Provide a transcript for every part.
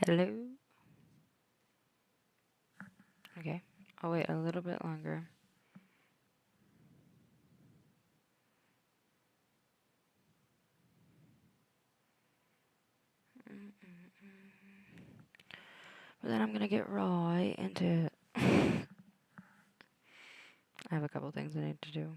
Hello? Okay, I'll wait a little bit longer. But then I'm gonna get right into it. I have a couple things I need to do.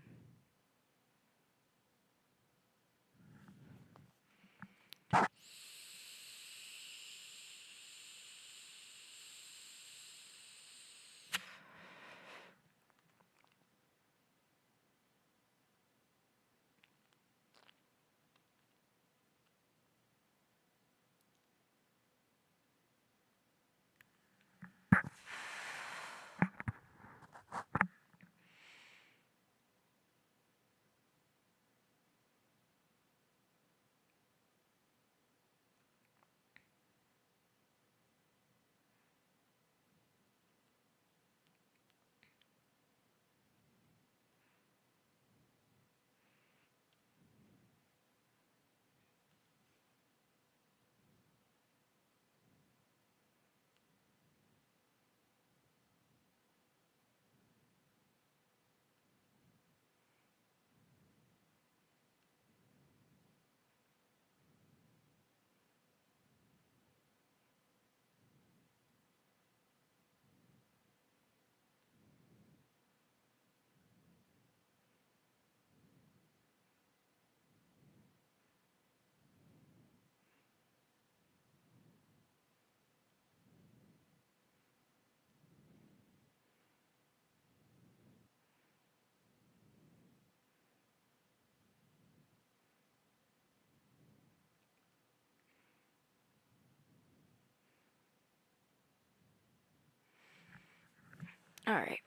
Alright.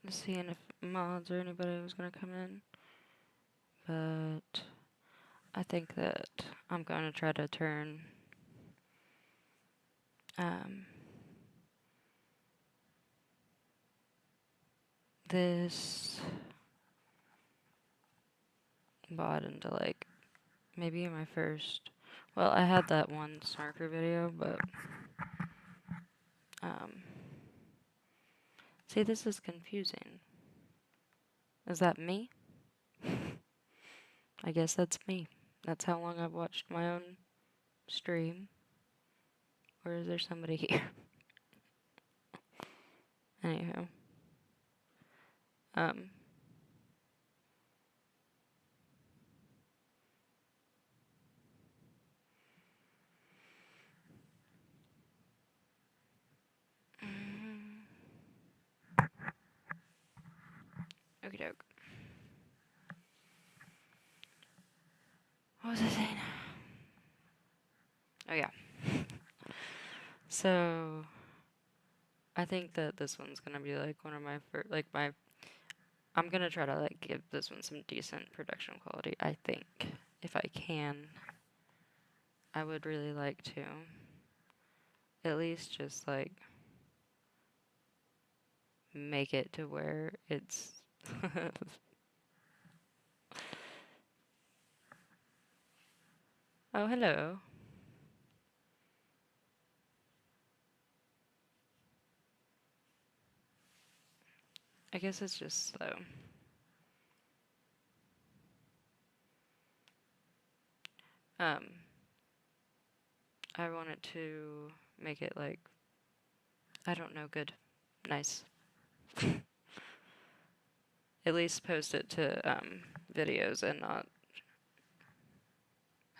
Seeing if mods or anybody was gonna come in. But I think that I'm gonna try to turn this bot into like maybe my first. Well, I had that one snarker video, but see, this is confusing. Is that me? I guess that's me. That's how long I've watched my own stream. Or is there somebody here? Anyhow. Um. Okie doke. What was I saying? Oh yeah. So I think that this one's gonna be like one of my first, like my. I'm gonna try to like give this one some decent production quality. I think if I can, I would really like to at least just like make it to where it's. Oh, hello. I guess it's just slow. Um, I wanted to make it like, I don't know, good, nice. At least post it to videos and not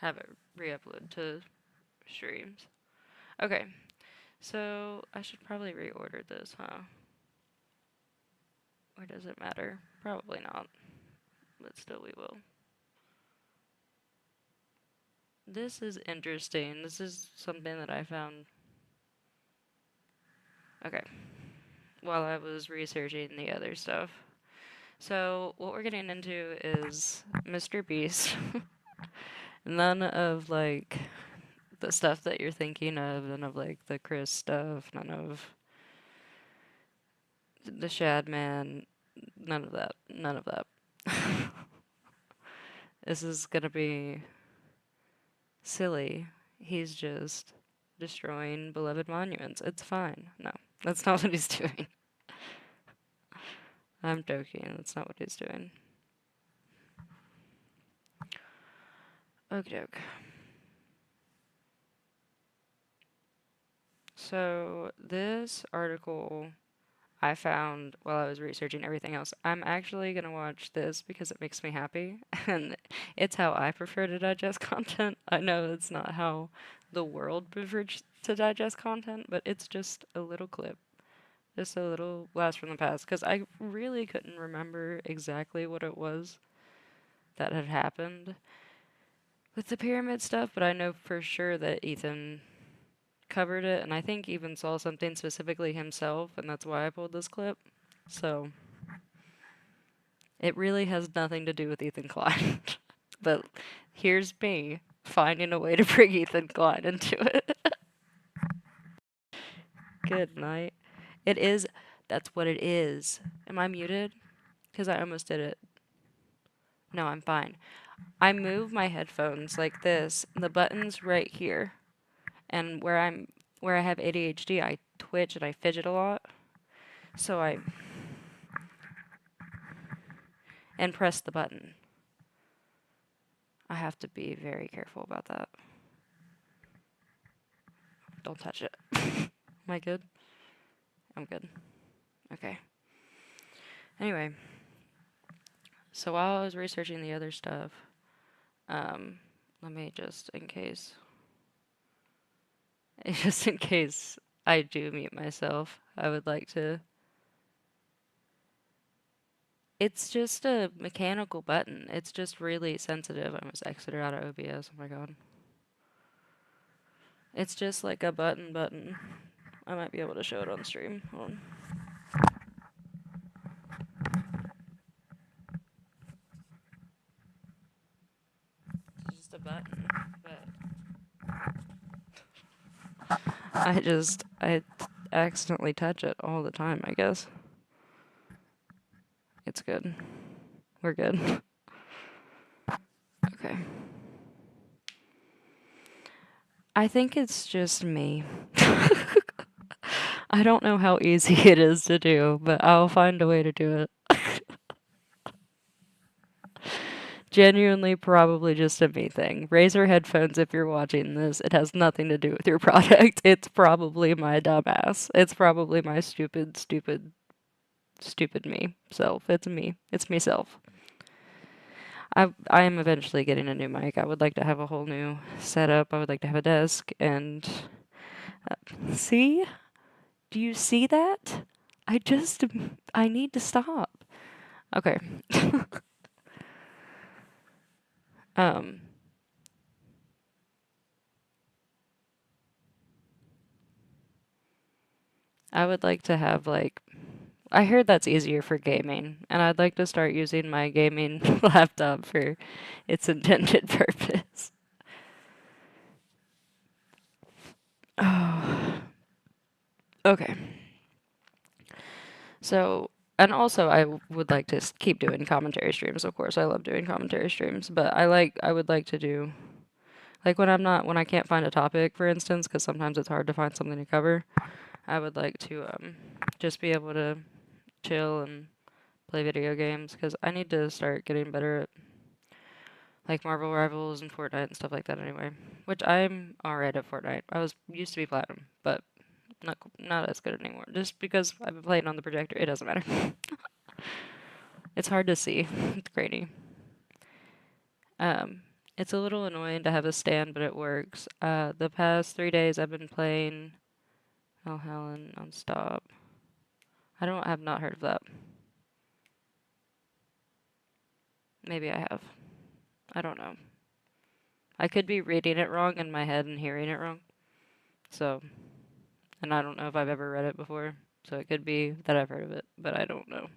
have it re-upload to streams. Okay, so I should probably reorder this, huh? Or does it matter? Probably not, but still we will. This is interesting. This is something that I found. Okay, while I was researching the other stuff. So, what we're getting into is Mr. Beast. None of like the stuff that you're thinking of, none of like the Chris stuff, none of the Shad Man, none of that. None of that. This is gonna be silly. He's just destroying beloved monuments. It's fine. No, that's not what he's doing. I'm joking. That's not what he's doing. Okie doke. So, this article I found while I was researching everything else. I'm actually gonna watch this because it makes me happy, and it's how I prefer to digest content. I know it's not how the world prefers to digest content, but it's just a little clip, just a little blast from the past, because I really couldn't remember exactly what it was that had happened with the pyramid stuff, but I know for sure that Ethan covered it, and I think even saw something specifically himself, and that's why I pulled this clip. So it really has nothing to do with Ethan Klein. But here's me finding a way to bring Ethan Klein into it. Good night. It is. That's what it is. Am I muted? Because I almost did it. No, I'm fine. I move my headphones like this. The button's right here. And where I have ADHD, I twitch and I fidget a lot. So I and press the button. I have to be very careful about that. Don't touch it. Am I good? I'm good. Okay. Anyway, so while I was researching the other stuff, let me just just in case I do mute myself, I would like to. It's just a mechanical button. It's just really sensitive. I must exit out of OBS. Oh my god. It's just like a button. I might be able to show it on stream. Hold on. It's just a button, but I accidentally touch it all the time, I guess. It's good. We're good. Okay. I think it's just me. I don't know how easy it is to do, but I'll find a way to do it. Genuinely, probably just a me thing. Razer headphones, if you're watching this, it has nothing to do with your product. It's probably my dumbass. It's probably my stupid me self. It's me. It's me self. I am eventually getting a new mic. I would like to have a whole new setup. I would like to have a desk and see? Do you see that? I need to stop. Okay. um I would like to have like I heard that's easier for gaming, and I'd like to start using my gaming laptop for its intended purpose. Oh. Okay. So, and also I would like to keep doing commentary streams, of course. I love doing commentary streams, but I would like to do like when I can't find a topic, for instance, because sometimes it's hard to find something to cover. I would like to just be able to chill and play video games because I need to start getting better at like Marvel Rivals and Fortnite and stuff like that anyway. Which I'm alright at Fortnite. I was used to be platinum, but not as good anymore. Just because I've been playing on the projector, it doesn't matter. It's hard to see. It's grainy. Um, it's a little annoying to have a stand, but it works. The past 3 days I've been playing Helen nonstop. I've not heard of that. Maybe I have. I don't know. I could be reading it wrong in my head and hearing it wrong. So, and I don't know if I've ever read it before. So it could be that I've heard of it, but I don't know.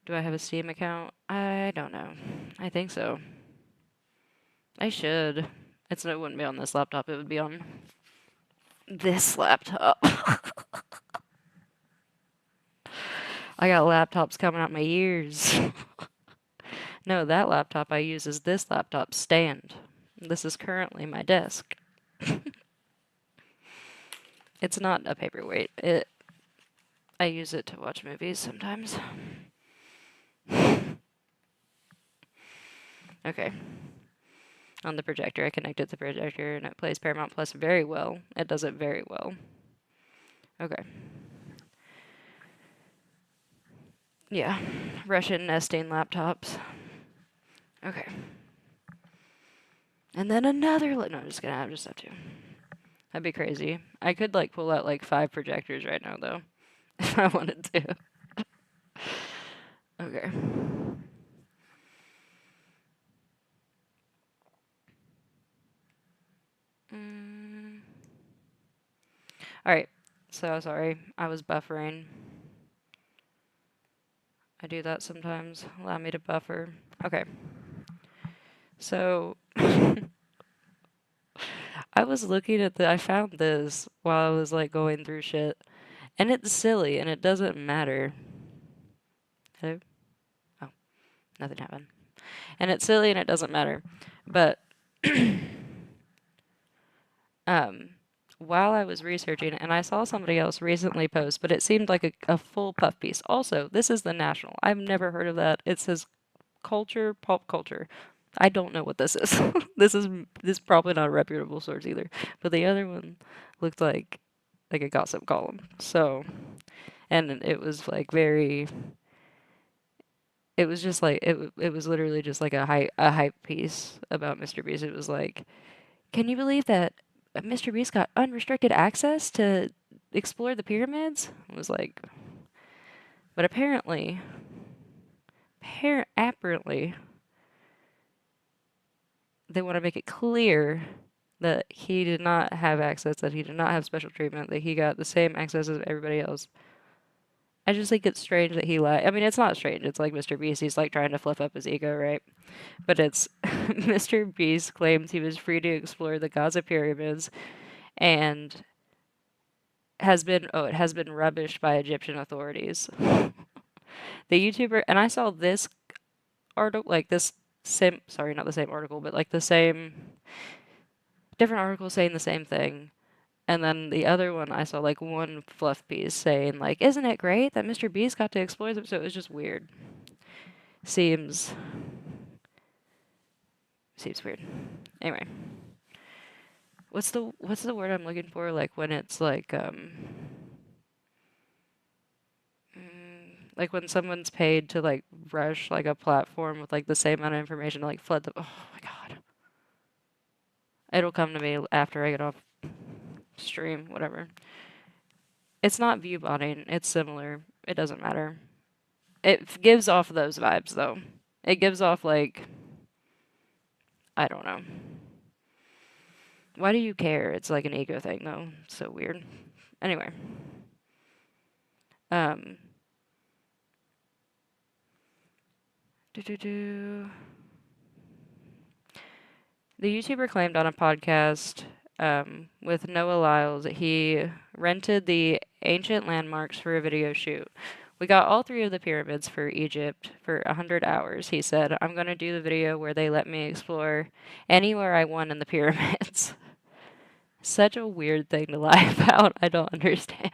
Do I have a Steam account? I don't know. I think so. I should. It wouldn't be on this laptop, it would be on this laptop. I got laptops coming out my ears. No, that laptop I use is this laptop stand. This is currently my desk. It's not a paperweight. I use it to watch movies sometimes. Okay. On the projector, I connected the projector and it plays Paramount Plus very well. It does it very well. Okay. Yeah. Russian nesting laptops. Okay. And then another. No, I'm just gonna have just have two. That'd be crazy. I could like pull out like 5 projectors right now though, if I wanted to. Okay. Mm. All right. So sorry, I was buffering. I do that sometimes. Allow me to buffer. Okay. So I was looking at I found this while I was like going through shit, and it's silly and it doesn't matter. Hello? Oh, nothing happened. And it's silly and it doesn't matter. But um while I was researching, and I saw somebody else recently post, but it seemed like a full puff piece. Also, this is the National. I've never heard of that. It says culture, pop culture. I don't know what this is. This is probably not a reputable source either. But the other one looked like a gossip column. So, and it was like very. It was just like it was literally just like a hype piece about Mr. Beast. It was like, can you believe that Mr. Beast got unrestricted access to explore the pyramids? It was like, but apparently, they want to make it clear that he did not have access, that he did not have special treatment, that he got the same access as everybody else. I just think it's strange that he lied. I mean, it's not strange. It's like Mr. Beast. He's like trying to fluff up his ego, right? But it's Mr. Beast claims he was free to explore the Gaza pyramids and it has been rubbished by Egyptian authorities. The YouTuber, and I saw this article, like this same, sorry, not the same article, but like the same, different article saying the same thing. And then the other one, I saw like one fluff piece saying like, "Isn't it great that Mr. Beast got to explore them?" So it was just weird. Seems seems weird. Anyway, what's the word I'm looking for? Like when it's like when someone's paid to like rush like a platform with like the same amount of information to like flood the. Oh my god, it'll come to me after I get off stream, whatever. It's not view botting. It's similar. It doesn't matter. It gives off those vibes though. It gives off like I don't know. Why do you care? It's like an ego thing though. So weird. Anyway, um, do do do. The YouTuber claimed on a podcast with Noah Lyles that he rented the ancient landmarks for a video shoot. We got all 3 of the pyramids for Egypt for 100 hours. He said, "I'm going to do the video where they let me explore anywhere I want in the pyramids." Such a weird thing to lie about. I don't understand.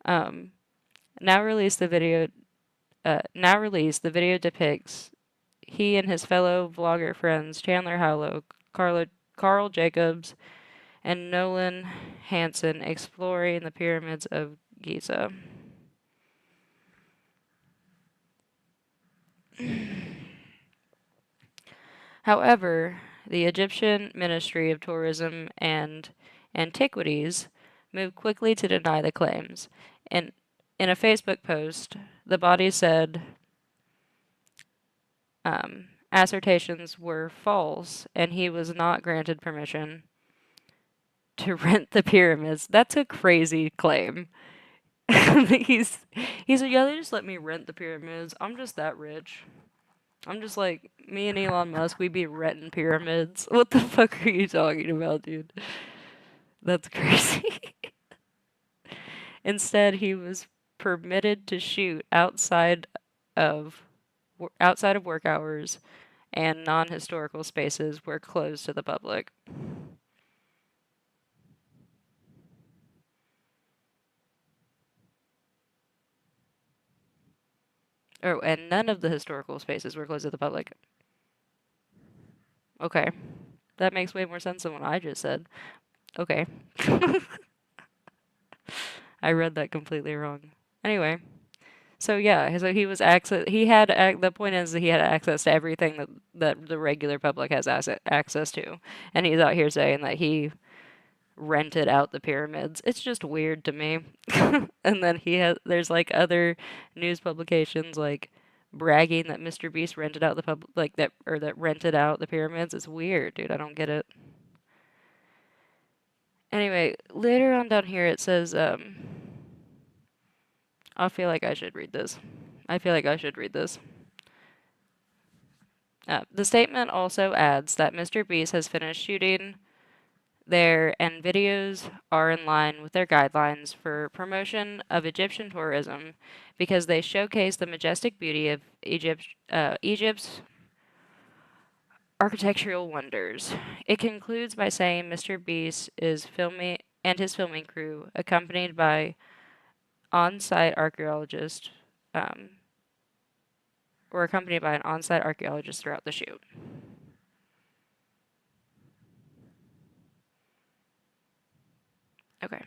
Um, now released the video. The video depicts he and his fellow vlogger friends Chandler Howlow, Carl Jacobs, and Nolan Hansen exploring the pyramids of Giza. However, the Egyptian Ministry of Tourism and Antiquities moved quickly to deny the claims. In a Facebook post, the body said assertions were false and he was not granted permission to rent the pyramids. That's a crazy claim. he's he's like, yeah, they just let me rent the pyramids. I'm just that rich. I'm just like me and Elon Musk. We be renting pyramids. What the fuck are you talking about, dude? That's crazy. Instead, he was permitted to shoot of outside of work hours and non-historical spaces were closed to the public. Oh, and none of the historical spaces were closed to the public. Okay. That makes way more sense than what I just said. Okay. I read that completely wrong. Anyway, so yeah, so he was the point is that he had access to everything that the regular public has access to. And he's out here saying that he rented out the pyramids. It's just weird to me. And then there's like other news publications like bragging that Mr. Beast rented out that rented out the pyramids. It's weird, dude. I don't get it. Anyway, later on down here it says I feel like I should read this. The statement also adds that Mr. Beast has finished shooting there and videos are in line with their guidelines for promotion of Egyptian tourism because they showcase the majestic beauty of Egypt's architectural wonders. It concludes by saying Mr. Beast is filming and his filming crew, accompanied by on-site archaeologists, were accompanied by an on-site archaeologist throughout the shoot. Okay.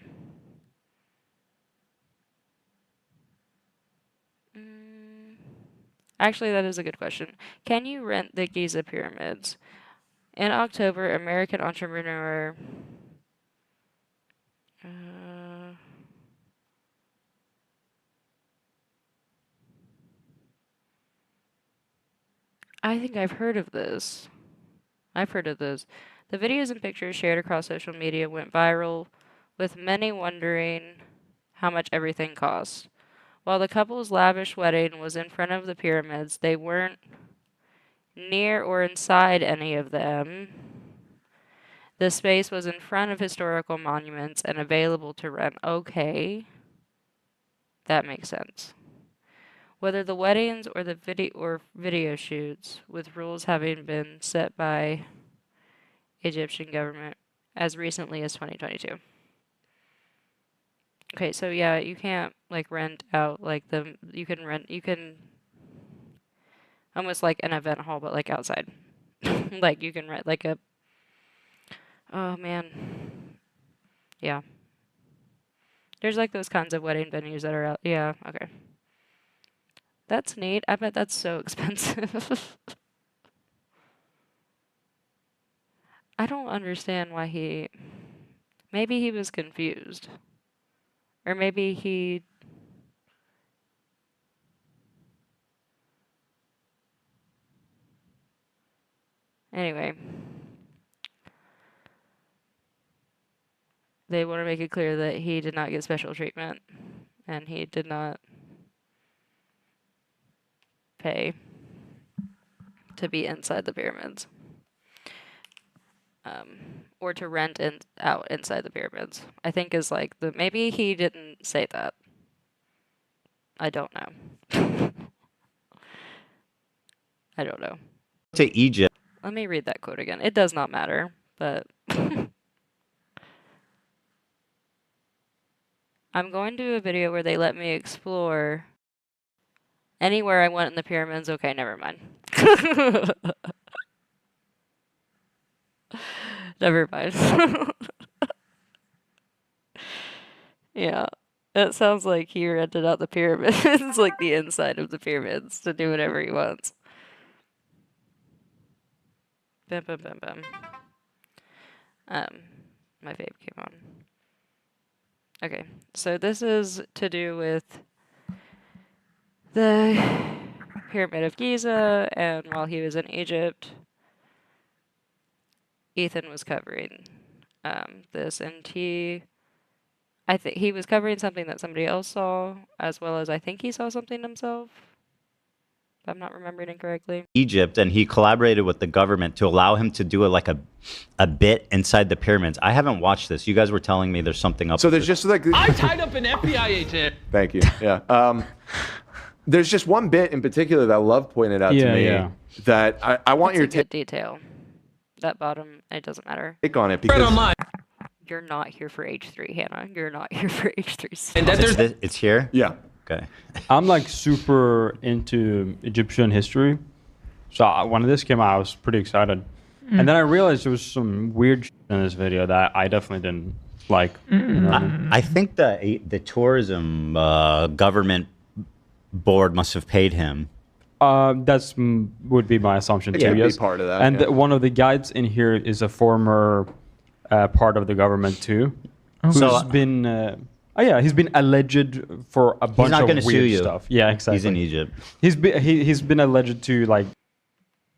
Actually, that is a good question. Can you rent the Giza pyramids? In October, American entrepreneur I think I've heard of this. The videos and pictures shared across social media went viral, with many wondering how much everything cost. While the couple's lavish wedding was in front of the pyramids, they weren't near or inside any of them. The space was in front of historical monuments and available to rent. Okay. That makes sense. Whether the weddings or the video shoots, with rules having been set by Egyptian government as recently as 2022. Okay, so yeah, you can't like rent out like you can almost like an event hall but like outside. Like you can rent like oh man. Yeah. There's like those kinds of wedding venues that are out. Yeah, okay. That's neat. I bet that's so expensive. I don't understand why maybe he was confused. Or maybe anyway. They want to make it clear that he did not get special treatment and he did not pay to be inside the pyramids. Or to rent out inside the pyramids. I think is like maybe he didn't say that. I don't know. I don't know. To Egypt. Let me read that quote again. It does not matter, but I'm going to do a video where they let me explore anywhere I want in the pyramids. Okay, never mind. Never mind. Yeah. It sounds like he rented out the pyramids, like the inside of the pyramids, to do whatever he wants. Bam, bam, bam, bam. My vape came on. Okay, so this is to do with the Pyramid of Giza, and while he was in Egypt, Ethan was covering this, and I think he was covering something that somebody else saw, as well as I think he saw something himself, if I'm not remembering incorrectly. Egypt, and he collaborated with the government to allow him to do a bit inside the pyramids. I haven't watched this. You guys were telling me there's something up. So there's just like I tied up an FBI agent. Thank you. Yeah. There's just one bit in particular that Love pointed out to me. Yeah. that I want That's your a good detail. That bottom, it doesn't matter. take on it Right because online. You're not here for H3, Hannah. You're not here for H3. And that there's It's here. yeah. Okay. I'm like super into Egyptian history, so when this came out, I was pretty excited. And then I realized there was some weird shit in this video that I definitely didn't like. You know what I mean? I think the tourism government board must have paid him. That's would be my assumption It too. could be Yes, part of that, And yeah. one of the guides in here is a former part of the government too, who's So, been. He's been alleged for a bunch not of gonna weird sue you. stuff. Yeah, exactly. He's in Egypt. He's been alleged to like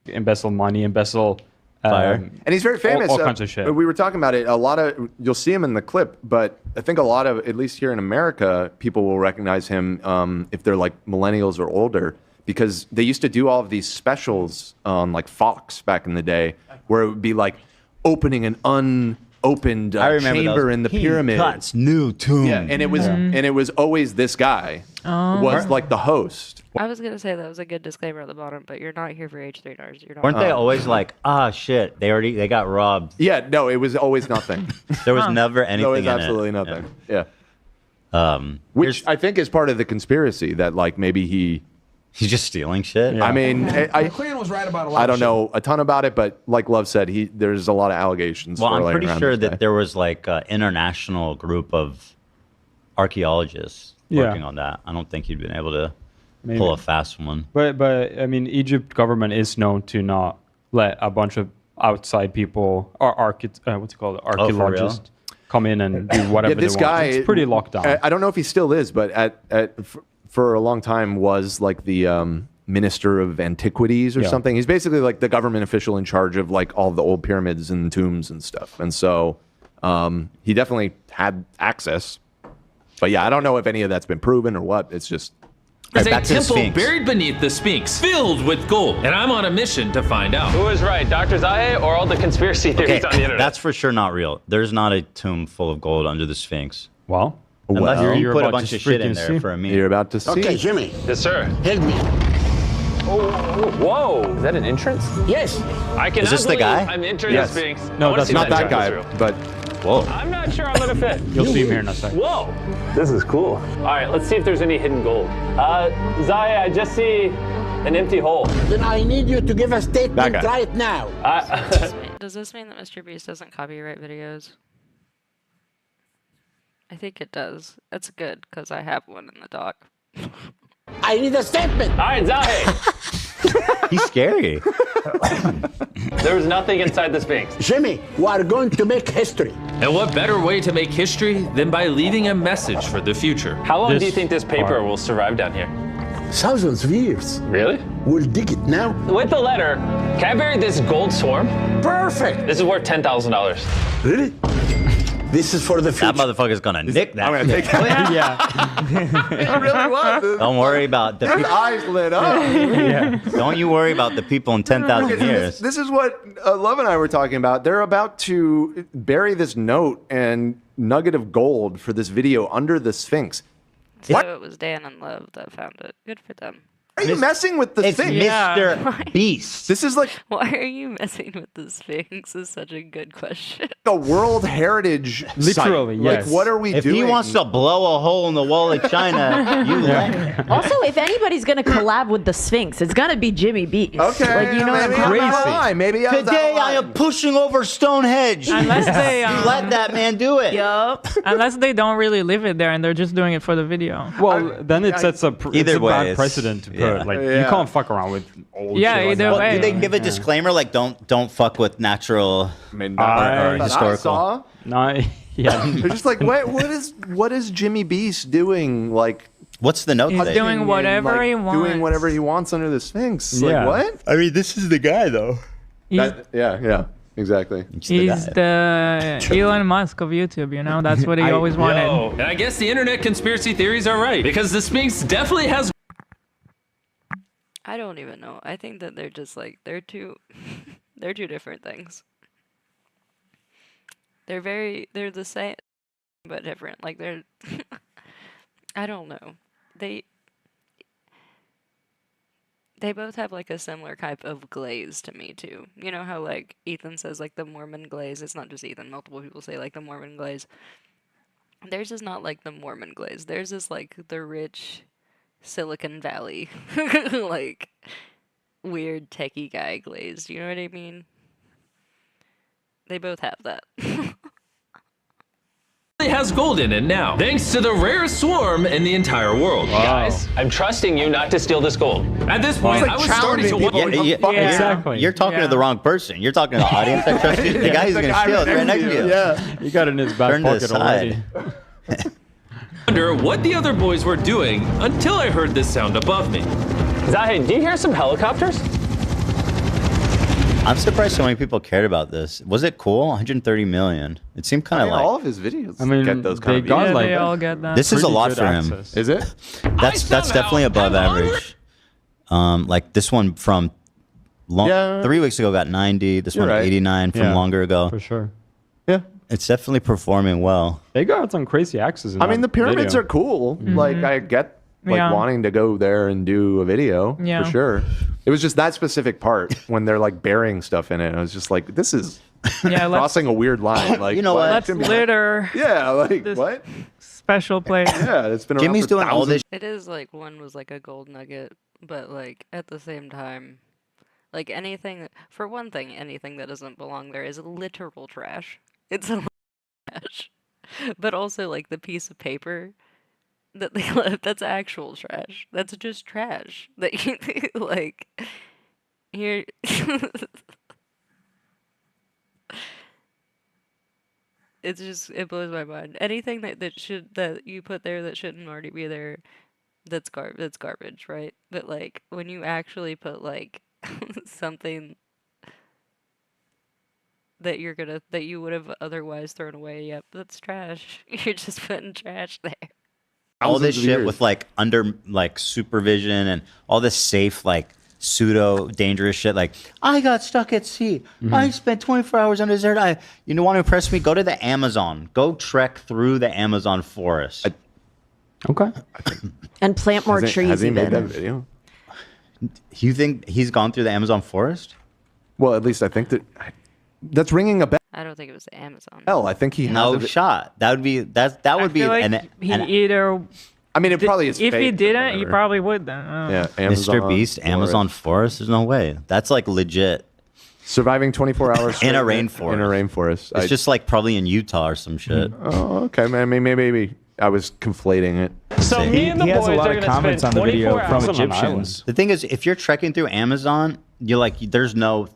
embezzle money, embezzle Fire. And he's very famous. all kinds of shit. We were talking about it. A lot of you'll see him in the clip, but I think a lot of, at least here in America, people will recognize him if they're like millennials or older, because they used to do all of these specials on like Fox back in the day, where it would be like opening an unopened I remember chamber those. in the He pyramid. cuts new tomb. Yeah, and it was always this guy was like the host. I was going to say that was a good disclaimer at the bottom, but you're not here for H3 Nars. You're not. Weren't they always like, shit, they got robbed? Yeah, no, it was always nothing. There was never anything No, it was in absolutely it. nothing. Yeah. Yeah. Which I think is part of the conspiracy that like maybe He's just stealing shit. Yeah. I mean, I McLaren was right about a lot I don't of know a ton about it, but like Love said, there's a lot of allegations. Well, I'm swirling pretty around sure this that guy. there was like an international group of archaeologists Yeah. working on that. I don't think he'd been able to Maybe. pull a fast one. But I mean, Egypt government is known to not let a bunch of outside people or what's it called, for real? archaeologists come in and do whatever this they want. guy It's pretty locked down. I don't know if he still is, but for a long time was like the minister of antiquities or Yeah. something. He's basically like the government official in charge of like all the old pyramids and tombs and stuff. And so he definitely had access. But yeah, I don't know if any of that's been proven or what. It's just There's a back to the temple Sphinx. buried beneath the Sphinx, filled with gold, and I'm on a mission to find out. Who is right, Dr. Zahe or all the conspiracy theories on the internet? That's for sure not real. There's not a tomb full of gold under the Sphinx. well, Unless Well, you you're put a about bunch to of shit in freaking there see. for a meme. you're about to see. Okay, Jimmy, Yes, sir. help me. Whoa, is that an entrance? Yes. I cannot this the believe guy? I'm entering Yes. the Sphinx. No, I wanna that's see Not that entrance guy, real. but Whoa. I'm not sure I'm gonna fit. you'll see him here in a second. Whoa, this is cool. All right, let's see if there's any hidden gold. Zahe, I just see an empty hole. Then I need you to give a That statement guy. right now. Does this mean that Mr. Beast doesn't copyright videos? I think it does. That's good, because I have one in the doc. I need a statement. All right, Zahe, He's scary. there was nothing inside the Sphinx. Jimmy, we are going to make history. And what better way to make history than by leaving a message for the future? How long do you This think this paper part. will survive down here? Thousands of years. Really? We'll dig it now. With the letter, can I bury this gold swarm? Perfect. This is worth $10,000. Really? This is for the That future. motherfucker's gonna nick that. I'm gonna take that. Yeah, It really was. Don't worry about the His people. eyes lit up. yeah. Don't you worry about the people in 10,000 years. This is what Love and I were talking about. They're about to bury this note and nugget of gold for this video under the Sphinx. So What? it was Dan and Love that found it. Good for them. Are you messing with the It's Sphinx? Mr. Beast. This is like Why are you messing with the Sphinx? Is such a good question. a World Heritage Literally, site. yes. Like, what are we If doing? he wants to blow a hole in the wall of China, you let him. Also, if anybody's gonna collab with the Sphinx, it's gonna be Jimmy Beast. Okay, like you know what I'm maybe talking I'm out of Crazy. line. Maybe I was out of Today I line. am pushing over Stonehenge. Unless they, You let that man do it. Yup. unless they don't really live it there and they're just doing it for the video. Well, then it sets a Either it's a way, bad it's- precedent to put. yeah. Like you Yeah. can't fuck around with old. Yeah, shit like either that. Well, way. do they give a disclaimer like don't fuck with natural? I mean, I- that historical. saw. No, yeah. They're just like, what is Jimmy Beast doing? Like What's the note? He's say? doing whatever like, he wants. Doing whatever he wants under the Sphinx. Yeah. Like what? I mean, this is the guy though. He's, Yeah, exactly. he's the Elon Musk of YouTube, you know? That's what he always wanted. Yo, and I guess the internet conspiracy theories are right, because the Sphinx definitely has I don't even know. I think that they're just like they're two they're two different things. They're the same but different. Like they're I don't know. They both have like a similar type of glaze to me too. You know how like Ethan says like the Mormon glaze. It's not just Ethan. Multiple people say like the Mormon glaze. Theirs is not like the Mormon glaze. Theirs is like the rich Silicon Valley, like weird techie guy glaze. You know what I mean? They both have that. It has gold in it now, thanks to the rarest swarm in the entire world. Guys, I'm trusting you not to steal this gold. At this point, like I was starting to challenging wonder. people. Yeah. Exactly. You're talking to the wrong person. You're talking to the audience that trusts you. The guy who's going to steal is right next to you. Yeah. You got it in his back Turn to the pocket already. side. Wonder what the other boys were doing until I heard this sound above me. Zahe, do you hear some helicopters? I'm surprised so many people cared about this. Was it cool? 130 million. It seemed kind of like. all of his videos I mean, get those kind they of got, views. Yeah, like, they all get that. This is a pretty lot good for him. access. Is it? That's definitely above average. Like this one from Yeah. 3 weeks ago got 90. This You're one right. 89 from Yeah, longer ago. For sure. Yeah. It's definitely performing well. They got some crazy axes in I mean, the that pyramids video. are cool. Like, I get like Yeah. wanting to go there and do a video Yeah. for sure. It was just that specific part when they're like burying stuff in it. I was just like, this is Yeah, let's, crossing a weird line. Like, You know what? let's litter Yeah, like this- what? special place. Yeah, it's been. Jimmy's around for doing all this. It is like one was like a gold nugget, but like at the same time, like anything, for one thing, anything that doesn't belong there is literal trash. It's a trash. But also like the piece of paper that they left, that's actual trash. That's just trash. That you like here. It's just it blows my mind. Anything that you put there that shouldn't already be there, that's garbage, right? But like when you actually put like something that you would have otherwise thrown away, yep, that's trash. You're just putting trash there. All this thousands of shit years. with like under like supervision and all this safe like pseudo dangerous shit. Like I got stuck at sea. I spent 24 hours on a desert. You want to impress me? Go to the Amazon. Go trek through the Amazon forest. Okay. And plant more trees. Has he made that even. video? You think he's gone through the Amazon forest? Well, at least I think that's ringing a I don't think it was the Amazon. bell. I think he has No a vi- shot. That would be that I would be feel like an he either I mean, it probably is. if he fake or didn't, he whatever. probably would then. Yeah, Amazon Mr. Beast Amazon forest. There's no way. That's like legit. surviving 24 hours In a straight rainforest. In a rainforest. It's just like probably in Utah or some shit. Oh, okay, man. Maybe I was conflating it. So me and the He has boys a lot are of going to comments spend on the 24 video from hours. on an Egyptians. The thing is, if you're trekking through Amazon, you're like, there's no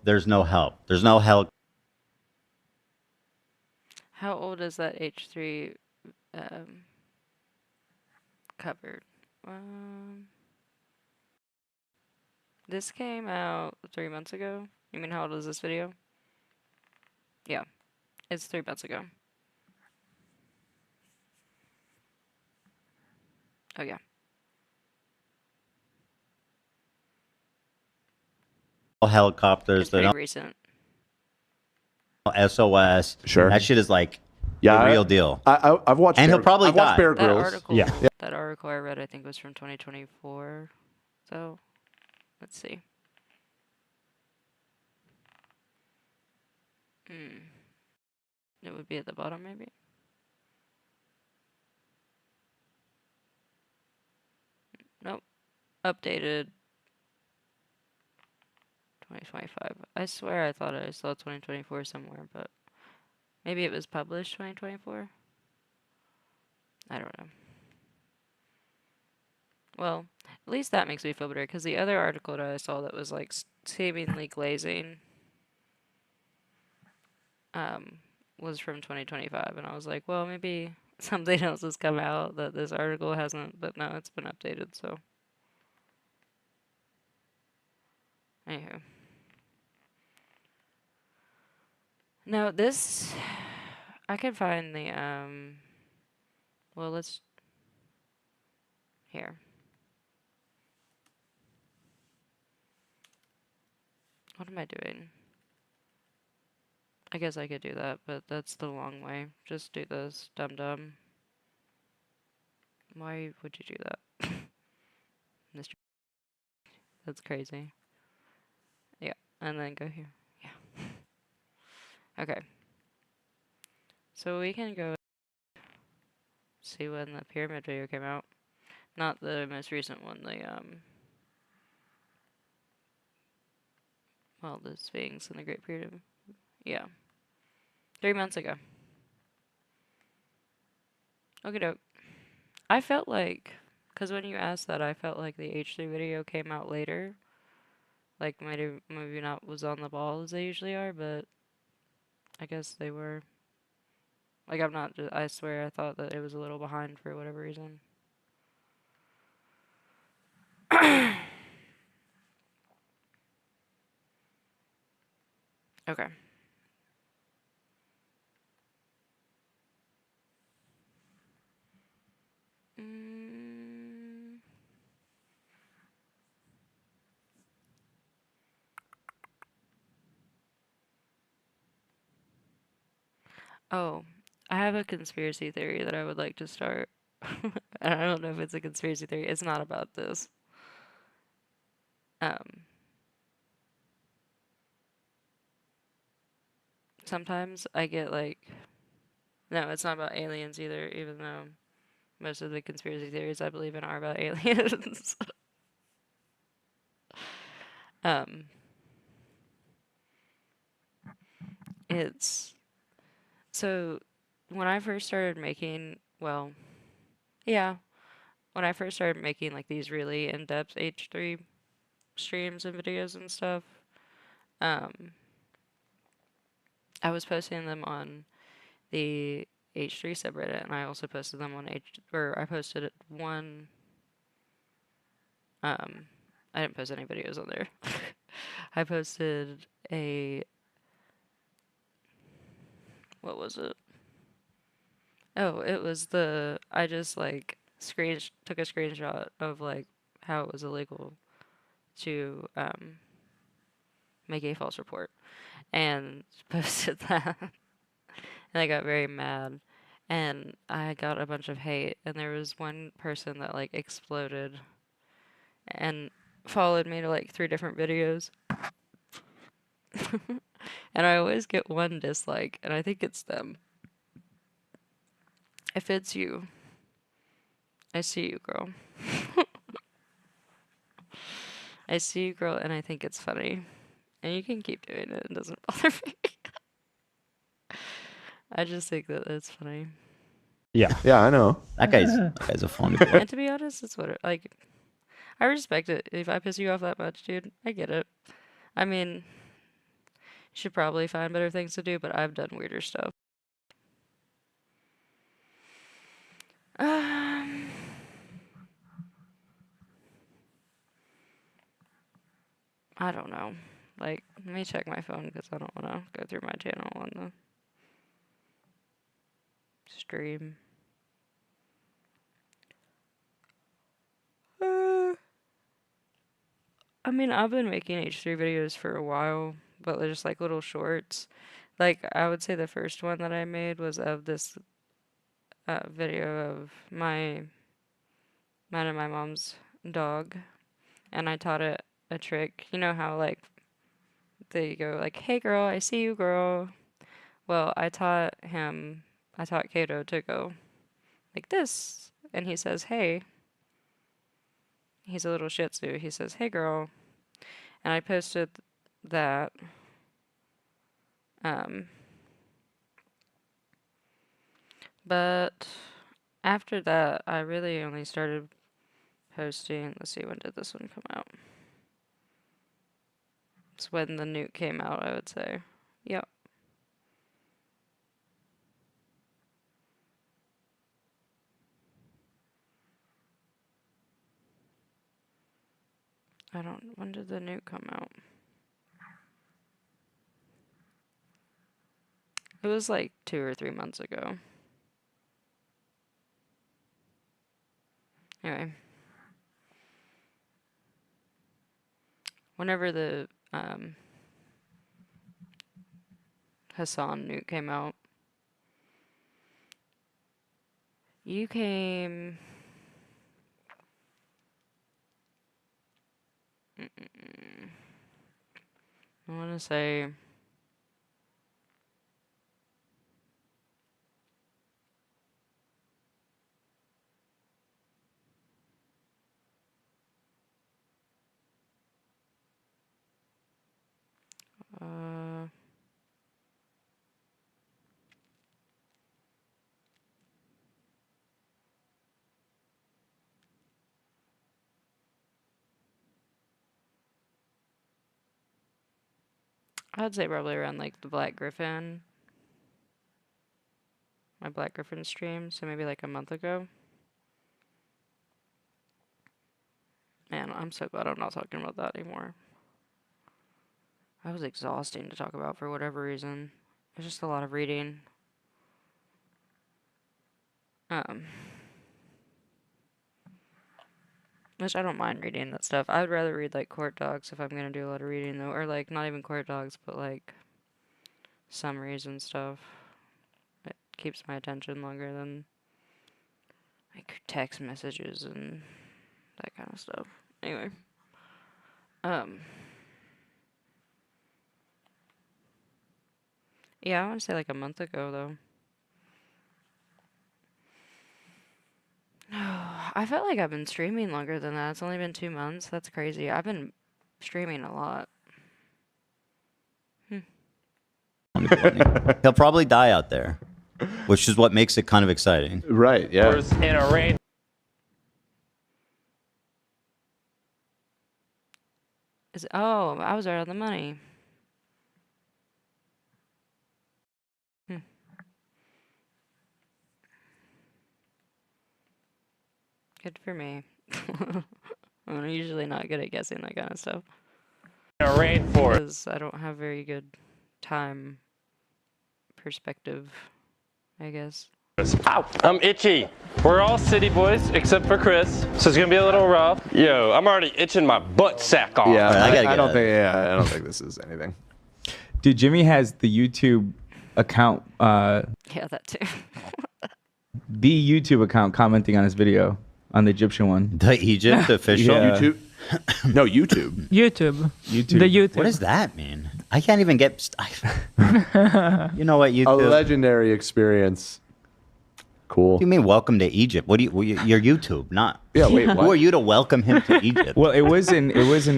help. There's no help. How old is that H3 covered? This came out 3 months ago. You mean how old is this video? Yeah, it's 3 months ago. Oh yeah. Helicopters. It's They're pretty not recent. SOS. Sure. That shit is like Yeah, the real deal. I've watched. And Bear, he'll probably I've watched die. Bear That Grylls. article, Yeah. that article I read, I think was from 2024. So, let's see. It would be at the bottom, maybe. Nope. Updated 2025. I swear I thought I saw 2024 somewhere, but maybe it was published 2024? I don't know. Well, at least that makes me feel better, because the other article that I saw that was like seemingly glazing was from 2025, and I was like, well, maybe something else has come out that this article hasn't, but no, it's been updated, so. Anywho. No, this, I can find the, well, let's, here. What am I doing? I guess I could do that, but that's the long way. Just do this, dum-dum. Why would you do that? Mr. That's crazy. Yeah, and then go here. Yeah. Okay. So we can go see when the pyramid video came out. Not the most recent one, well, the Sphinx and the Great Pyramid. Yeah. 3 months ago. Okie doke. I felt like, because when you asked that, I felt like the H3 video came out later. Like, maybe not was on the ball as they usually are, but I guess they were. Like, I swear I thought that it was a little behind for whatever reason. Okay. Mm. Oh, I have a conspiracy theory that I would like to start. And I don't know if it's a conspiracy theory. It's not about this. Sometimes I get like, no, it's not about aliens either, even though most of the conspiracy theories I believe in are about aliens. um, it's so when I first started making, well, yeah, when I first started making like these really in-depth H3 streams and videos and stuff, I was posting them on the H3 subreddit, and I also posted them on I posted one. I didn't post any videos on there. I posted what was it? Oh, it was I just like took a screenshot of like how it was illegal to make a false report and posted that. And I got very mad and I got a bunch of hate, and there was one person that like exploded and followed me to like 3 different videos. And I always get one dislike, and I think it's them. If it's you, I see you, girl. I see you, girl, and I think it's funny. And you can keep doing it. It doesn't bother me. I just think that it's funny. Yeah. Yeah, I know. That guy's a funny boy. And to be honest, it's what like, I respect it. If I piss you off that much, dude, I get it. I mean, you should probably find better things to do, but I've done weirder stuff. I don't know. Like, let me check my phone because I don't want to go through my channel on the stream. I mean, I've been making H3 videos for a while, but they're just like little shorts. Like, I would say the first one that I made was of this video of mine and my mom's dog, and I taught it a trick. You know how like they go like, "Hey girl, I see you, girl." Well, I taught Kato to go like this, and he says, "Hey." He's a little Shih Tzu. He says, "Hey girl," and I posted that. But after that, I really only started posting. Let's see, when did this one come out? It's when the nuke came out, I would say. Yep. When did the nuke come out? It was like 2 or 3 months ago. Anyway. Whenever the Hassan nuke came out, you came... I want to say. Uh, I'd say probably around like the Black Griffin. My Black Griffin stream, so maybe like a month ago. Man, I'm so glad I'm not talking about that anymore. That was exhausting to talk about for whatever reason. It's just a lot of reading. Which I don't mind reading that stuff. I would rather read like Court Dogs if I'm gonna do a lot of reading though, or like not even Court Dogs, but like summaries and stuff. It keeps my attention longer than like text messages and that kind of stuff. Anyway, yeah, I want to say like a month ago though. I felt like I've been streaming longer than that. It's only been 2 months. That's crazy. I've been streaming a lot. He'll probably die out there, which is what makes it kind of exciting. Right, yeah. In a rain. Oh, I was right on the money. Good for me. I'm usually not good at guessing that kind of stuff. In a rainforest. Because I don't have very good time perspective, I guess. Ow, I'm itchy. We're all city boys except for Chris, so it's gonna be a little rough. Yo, I'm already itching my butt sack off. Yeah, I gotta I get don't it. think. Yeah, I don't think this is anything. Dude, Jimmy has the YouTube account, Yeah, that too. the YouTube account commenting on his video, on the Egyptian one. The Egypt official. Yeah. YouTube. No, YouTube. YouTube. YouTube. The YouTube. What does that mean? I can't even get. You know what? A YouTube. legendary experience. Cool. What do you mean welcome to Egypt? What do you're YouTube, not. Yeah, wait, Who what? are you to welcome him to Egypt? Well, it was an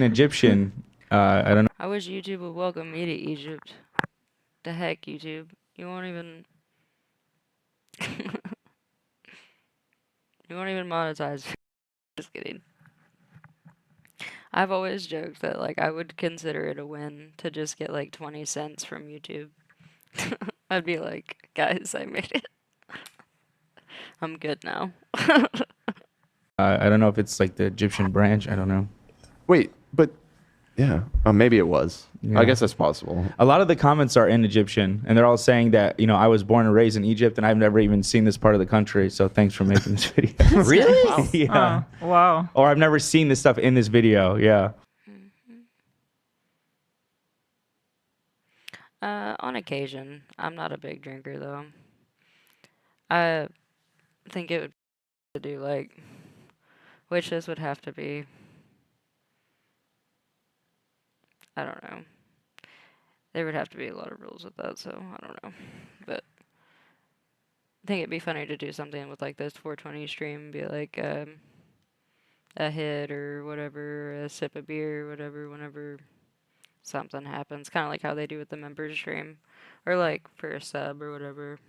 Egyptian. I don't know. I wish YouTube would welcome me to Egypt. The heck, YouTube. You won't even... You won't even monetize. Just kidding. I've always joked that, like, I would consider it a win to just get, like, 20 cents from YouTube. I'd be like, guys, I made it. I'm good now. I don't know if it's like the Egyptian branch. I don't know. Wait, but yeah, maybe it was. Yeah. I guess that's possible. A lot of the comments are in Egyptian, and they're all saying that, you know, I was born and raised in Egypt, and I've never even seen this part of the country. So thanks for making this video. Really? Yeah. Oh, wow. Or I've never seen this stuff in this video. Yeah. On occasion. I'm not a big drinker, though. I think it would to do, like, which this would have to be, I don't know. There would have to be a lot of rules with that, so I don't know. But I think it'd be funny to do something with, like, this 420 stream, be like, a hit or whatever, a sip of beer or whatever, whenever something happens. Kind of like how they do with the members stream. Or, like, for a sub or whatever.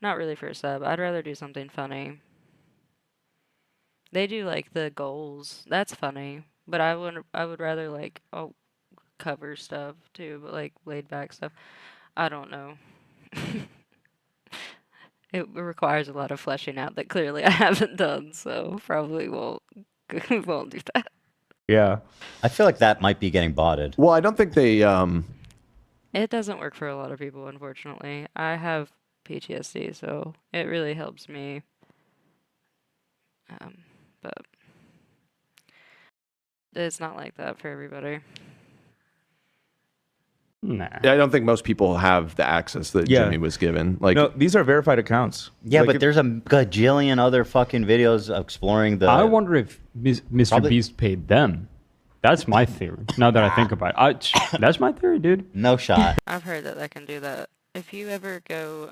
Not really for a sub. I'd rather do something funny. They do, like, the goals. That's funny. But I would rather, like, cover stuff, too. But, like, laid-back stuff. I don't know. It requires a lot of fleshing out that clearly I haven't done. So probably won't do that. Yeah. I feel like that might be getting botted. Well, I don't think they. It doesn't work for a lot of people, unfortunately. I have PTSD, so it really helps me. But it's not like that for everybody. Nah. I don't think most people have the access that Yeah. Jimmy was given. Like, No, these are verified accounts. Yeah, Like, but if- there's a gajillion other fucking videos exploring the. I wonder if Mr. Probably- Beast paid them. That's my theory. Now that I think about it, that's my theory, dude. No shot. I've heard that can do that. If you ever go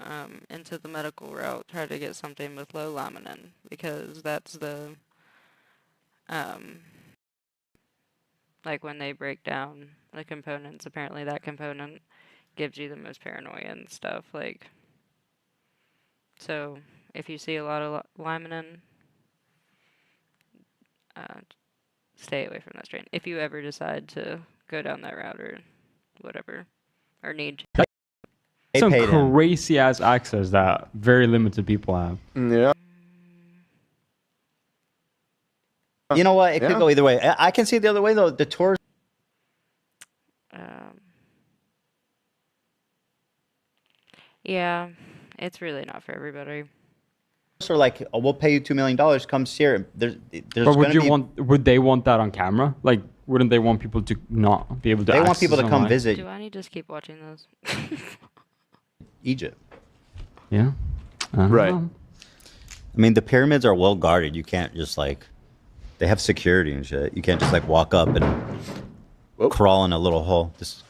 into the medical route, try to get something with low laminin, because that's the like when they break down the components, apparently that component gives you the most paranoia and stuff. Like, so if you see a lot of laminin, stay away from that strain. If you ever decide to go down that route or whatever, or need to. Some crazy ass access that very limited people have. Yeah. You know what? It could go either way. I can see it the other way though. The tours. Yeah, it's really not for everybody. Are like, oh, we'll pay you $2 million. Come see it. There's But would they want that on camera? Like, wouldn't they want people to not be able to? They want people to come online? visit. Do I need to just keep watching those? Egypt. Yeah. Right. I mean, the pyramids are well guarded. You can't just like, they have security and shit. You can't just like walk up and crawl in a little hole. Just.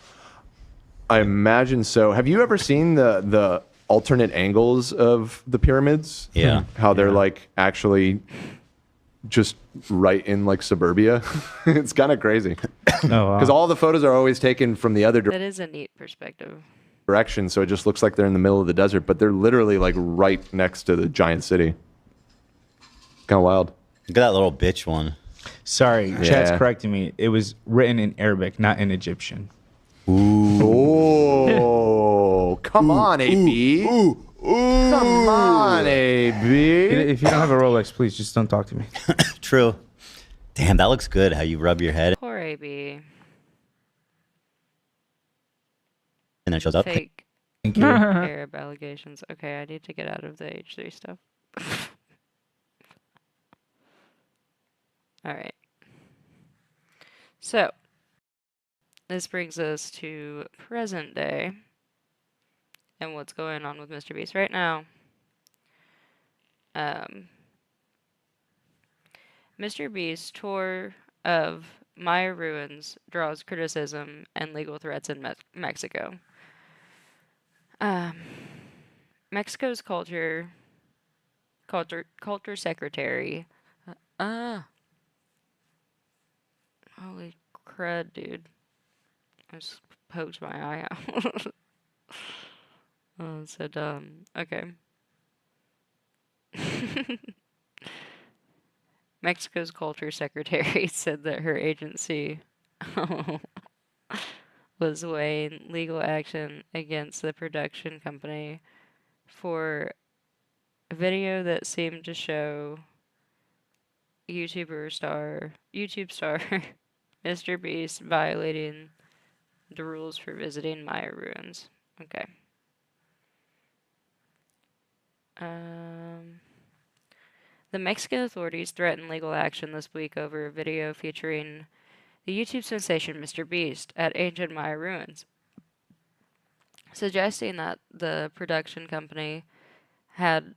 I imagine so. Have you ever seen the alternate angles of the pyramids? Yeah. How they're like actually just right in like suburbia. It's kind of crazy. Because all the photos are always taken from the other That is a neat perspective. direction, so it just looks like they're in the middle of the desert, but they're literally like right next to the giant city. Kind of wild. Look at that little bitch one. Sorry, Yeah. Chad's correcting me. It was written in Arabic, not in Egyptian. Oh, come on, AB. Come on, AB. If you don't have a Rolex, please just don't talk to me. True. Damn, that looks good. How you rub your head Poor AB. and then it shows up. Fake Thank you. Arab allegations. Okay, I need to get out of the H3 stuff. Alright. So, this brings us to present day and what's going on with Mr. Beast right now. Mr. Beast's tour of Maya ruins draws criticism and legal threats in Mexico. Mexico's culture secretary. Holy crud, dude! I just poked my eye out. Oh, so dumb. Okay. Mexico's culture secretary said that her agency was weighing legal action against the production company for a video that seemed to show YouTube star Mr. Beast violating the rules for visiting Maya ruins. Okay. The Mexican authorities threatened legal action this week over a video featuring the YouTube sensation Mr. Beast at ancient Maya ruins, suggesting that the production company had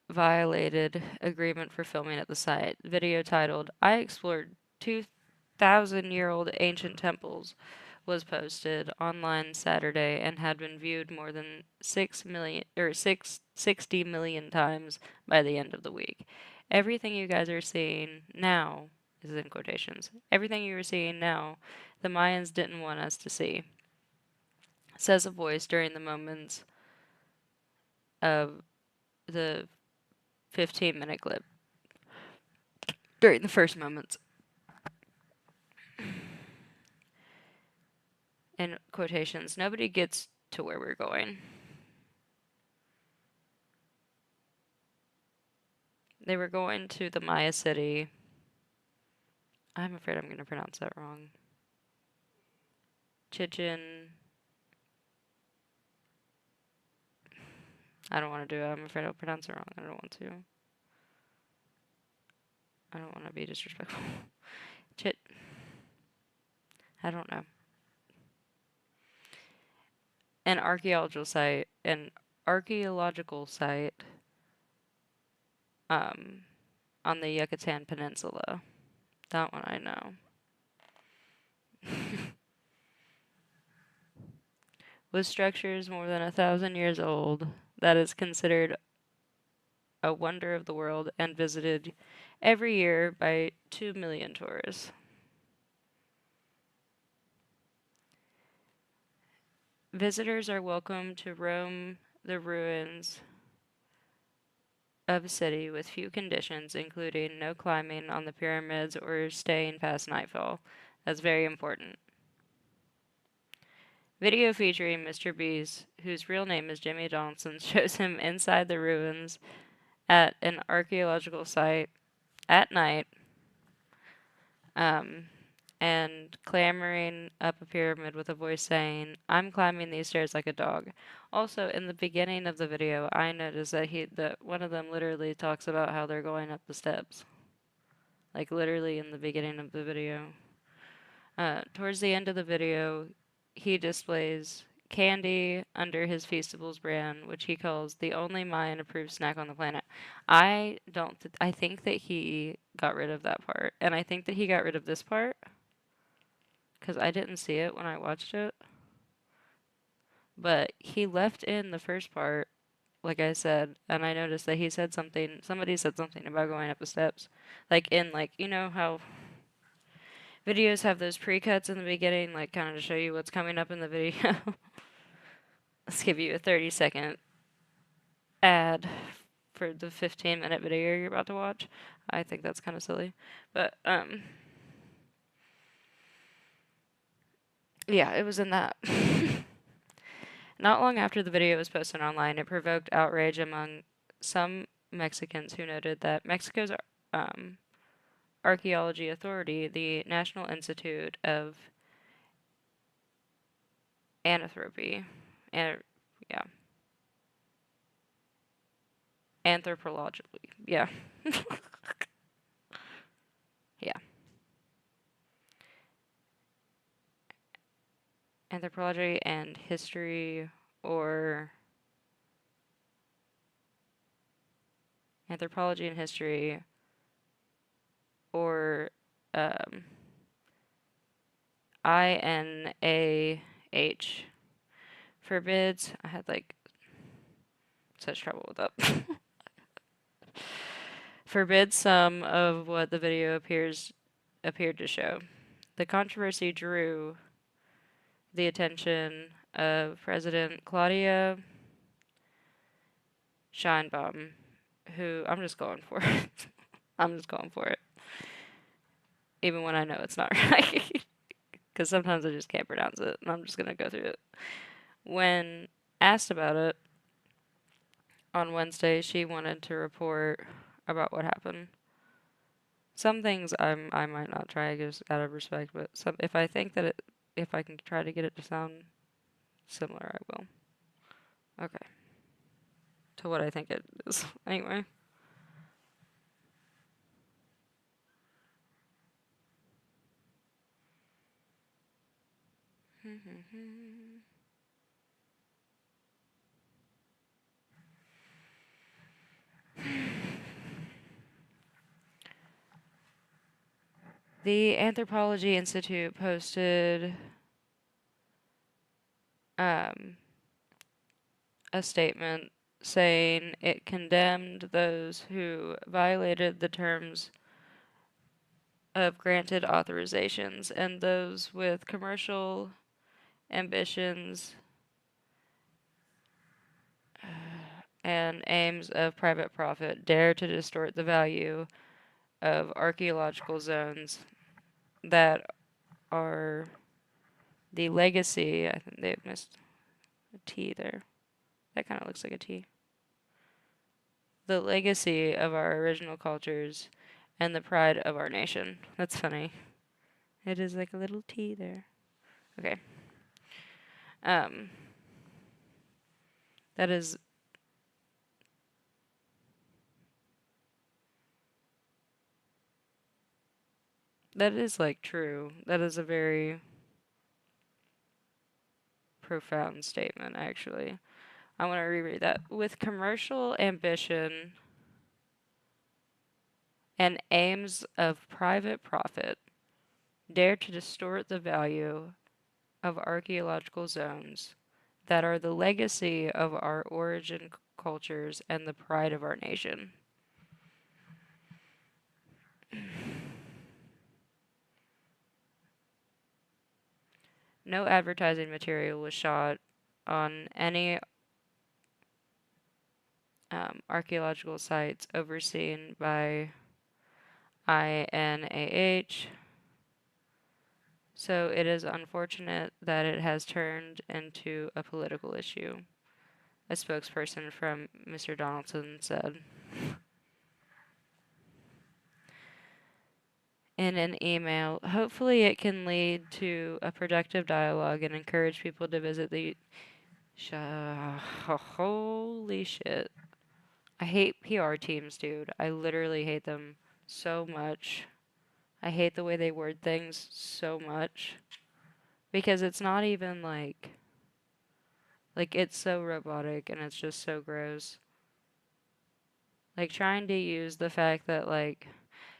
violated agreement for filming at the site. The video titled, "I explored 2,000-year-old ancient temples," was posted online Saturday and had been viewed more than 60 million times by the end of the week. Everything you guys are seeing now, is in quotations, everything you are seeing now, the Mayans didn't want us to see, says a voice during the moments of the 15-minute clip. During the first moments. In quotations, nobody gets to where we're going. They were going to the Maya city. I'm afraid I'm going to pronounce that wrong. Chichen. I don't want to do it. I'm afraid I'll pronounce it wrong. I don't want to. I don't want to be disrespectful. I don't know. An archaeological site on the Yucatan Peninsula. That one I know. With structures more than 1,000 years old, that is considered a wonder of the world and visited every year by 2 million tourists. Visitors are welcome to roam the ruins of a city with few conditions, including no climbing on the pyramids or staying past nightfall. That's very important. Video featuring Mr. Beast, whose real name is Jimmy Johnson, shows him inside the ruins at an archaeological site at night, and clambering up a pyramid with a voice saying, "I'm climbing these stairs like a dog." Also, in the beginning of the video, I noticed that one of them literally talks about how they're going up the steps. Like literally in the beginning of the video. Towards the end of the video, he displays candy under his Feastables brand, which he calls the only Mayan-approved snack on the planet. I think that he got rid of that part, and I think that he got rid of this part, because I didn't see it when I watched it. But he left in the first part, like I said, and I noticed that somebody said something about going up the steps. Like you know how videos have those pre-cuts in the beginning, like kind of to show you what's coming up in the video. Let's give you a 30-second ad for the 15-minute video you're about to watch. I think that's kind of silly. But, yeah, it was in that. Not long after the video was posted online, it provoked outrage among some Mexicans who noted that Mexico's archaeology authority, the National Institute of Anthropology, anthropologically, yeah. Yeah. Anthropology and history, or anthropology and history, or INAH forbids. I had such trouble with that. Forbids some of what the video appeared to show. The controversy drew the attention of President Claudia Sheinbaum, who I'm just going for it. I'm just going for it. Even when I know it's not right. Because sometimes I just can't pronounce it, and I'm just going to go through it. When asked about it on Wednesday, she wanted to report about what happened. Some things I might not try just out of respect, but if I think that if I can try to get it to sound similar, I will. Okay. To what I think it is. Anyway. The Anthropology Institute posted a statement saying it condemned those who violated the terms of granted authorizations and those with commercial ambitions and aims of private profit dare to distort the value of archaeological zones that are the legacy. I think they've missed a T there. That kind of looks like a T. The legacy of our original cultures and the pride of our nation. That's funny. It is like a little T there. Okay. That is true. That is a very profound statement, actually. I want to reread that. With commercial ambition and aims of private profit, dare to distort the value of archaeological zones that are the legacy of our origin cultures and the pride of our nation. No advertising material was shot on any archaeological sites overseen by INAH. So it is unfortunate that it has turned into a political issue, a spokesperson from Mr. Donaldson said. In an email, hopefully it can lead to a productive dialogue and encourage people to visit the... Holy shit. I hate PR teams, dude. I literally hate them so much. I hate the way they word things so much. Because it's not even like it's so robotic and it's just so gross. Like trying to use the fact that like,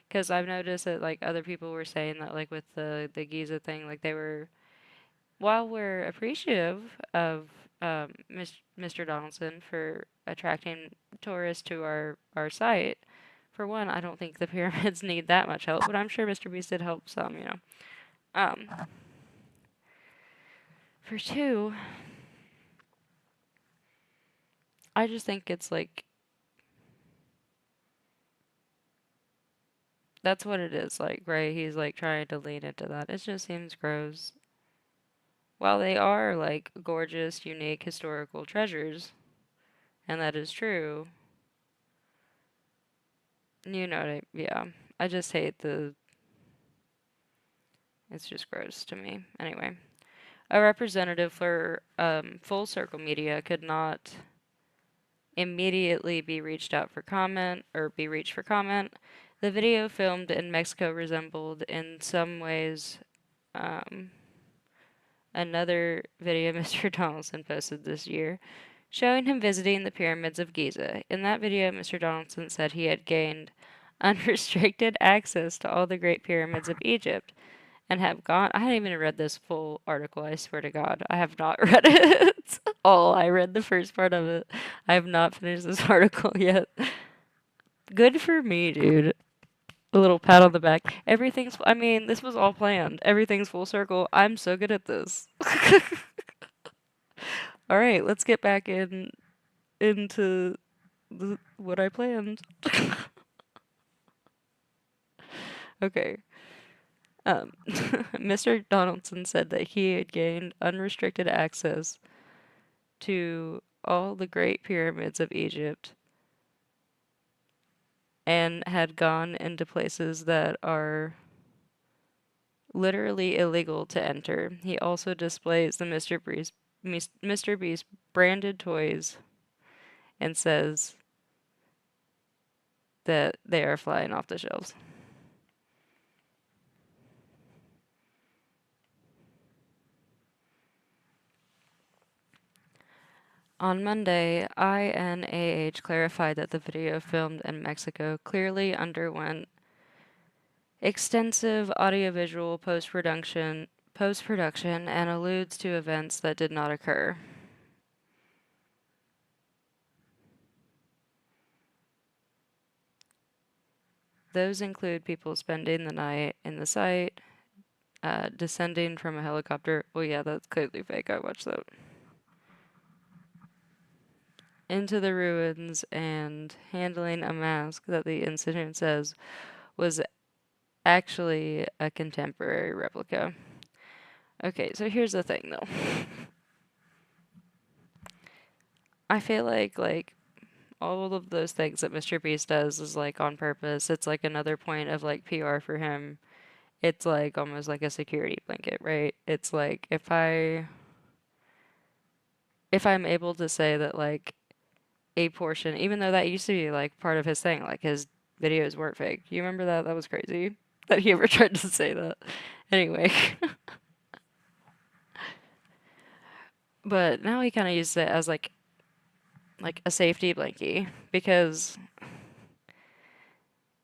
because I've noticed that like other people were saying that like with the Giza thing, like they were, while we're appreciative of Mr. Donaldson for attracting tourists to our site, for one, I don't think the pyramids need that much help, but I'm sure Mr. Beast did help some, you know. For two, I just think it's like, that's what it is, like, right? He's like trying to lean into that. It just seems gross. While they are like gorgeous, unique historical treasures, and that is true, you know, yeah. I just hate it's just gross to me. Anyway, a representative for Full Circle Media could not immediately be reached for comment. The video filmed in Mexico resembled in some ways another video Mr. Donaldson posted this year, showing him visiting the pyramids of Giza. In that video, Mr. Donaldson said he had gained unrestricted access to all the great pyramids of Egypt and have gone... I haven't even read this full article, I swear to God. I have not read it all. I read the first part of it. I have not finished this article yet. Good for me, dude. A little pat on the back. Everything's... I mean, this was all planned. Everything's full circle. I'm so good at this. All right, let's get back into what I planned. Okay. Mr. Donaldson said that he had gained unrestricted access to all the great pyramids of Egypt and had gone into places that are literally illegal to enter. He also displays the Mr. Beast branded toys and says that they are flying off the shelves. On Monday, INAH clarified that the video filmed in Mexico clearly underwent extensive audiovisual post-production and alludes to events that did not occur. Those include people spending the night in the site, descending from a helicopter. Well, yeah, that's clearly fake. I watched that. Into the ruins and handling a mask that the incident says was actually a contemporary replica. Okay, so here's the thing though. I feel like all of those things that Mr. Beast does is like on purpose. It's like another point of like PR for him. It's like almost like a security blanket, right? It's like if I'm able to say that like a portion, even though that used to be like part of his thing, like his videos weren't fake. You remember that? That was crazy that he ever tried to say that. Anyway. But now he kind of uses it as like a safety blankie because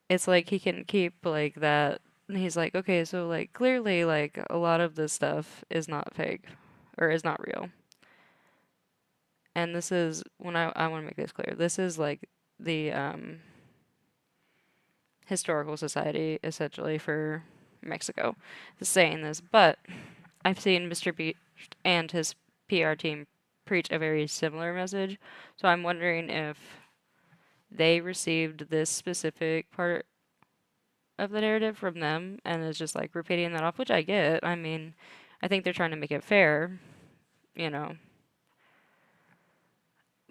it's like he can keep like that And he's like, okay, so like clearly like a lot of this stuff is not fake or is not real. And this is when I want to make this clear. This is like the historical society essentially for Mexico is saying this, but I've seen Mr. Beast and his PR team preach a very similar message. So I'm wondering if they received this specific part of the narrative from them and is just like repeating that off, which I get. I mean, I think they're trying to make it fair, you know.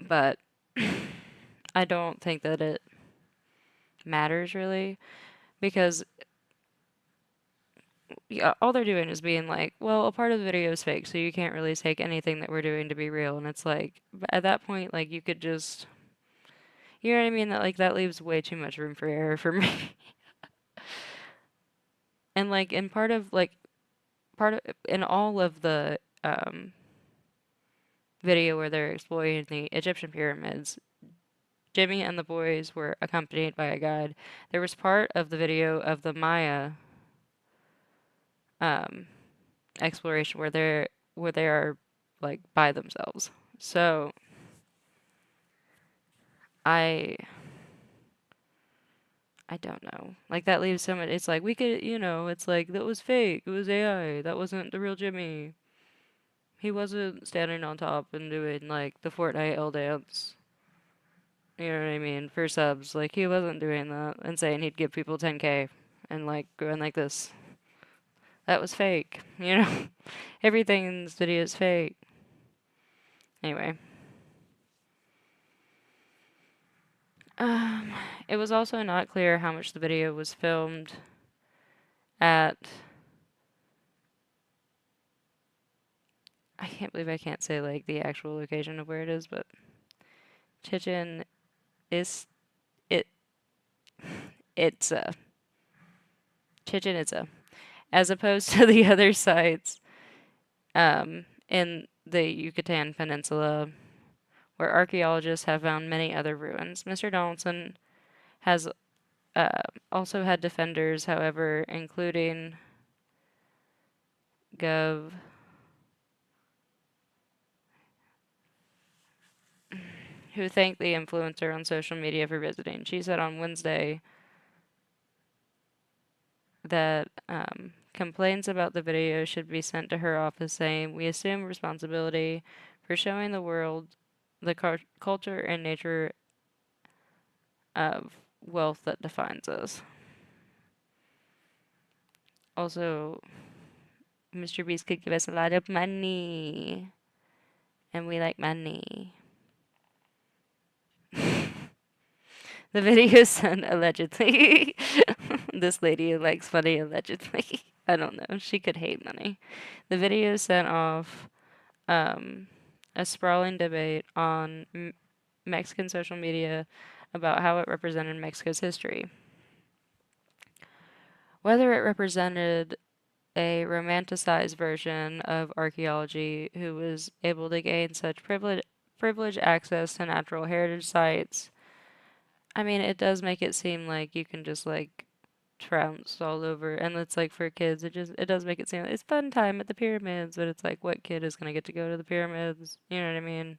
But I don't think that it matters really because yeah, all they're doing is being like, well, a part of the video is fake, so you can't really take anything that we're doing to be real. And it's like, at that point, like, you could just, you know what I mean? That, like, that leaves way too much room for error for me. And, like, in in all of the, video where they're exploiting the Egyptian pyramids, Jimmy and the boys were accompanied by a guide. There was part of the video of the Maya exploration where they are like by themselves. So I don't know. Like that leaves so much. It's like we could, you know, it's like that was fake. It was AI. That wasn't the real Jimmy. He wasn't standing on top and doing like the Fortnite L dance. You know what I mean? For subs, like he wasn't doing that and saying he'd give people 10K and like going like this. That was fake, you know? Everything in this video is fake. Anyway. It was also not clear how much the video was filmed at... I can't believe I can't say, like, the actual location of where it is, but... Chichen Itza. Chichen Itza. As opposed to the other sites in the Yucatan Peninsula, where archaeologists have found many other ruins. Mr. Donaldson has also had defenders, however, including Gov. Who thanked the influencer on social media for visiting. She said on Wednesday that complaints about the video should be sent to her office saying, we assume responsibility for showing the world the culture and nature of wealth that defines us. Also, Mr. Beast could give us a lot of money. And we like money. The video sent allegedly. This lady likes money allegedly. I don't know. She could hate money. The video sent off a sprawling debate on Mexican social media about how it represented Mexico's history. Whether it represented a romanticized version of archaeology who was able to gain such privileged access to natural heritage sites. I mean, it does make it seem like you can just like trounce all over, and it's like for kids, it does make it seem like it's fun time at the pyramids, but it's like what kid is gonna get to go to the pyramids? You know what I mean?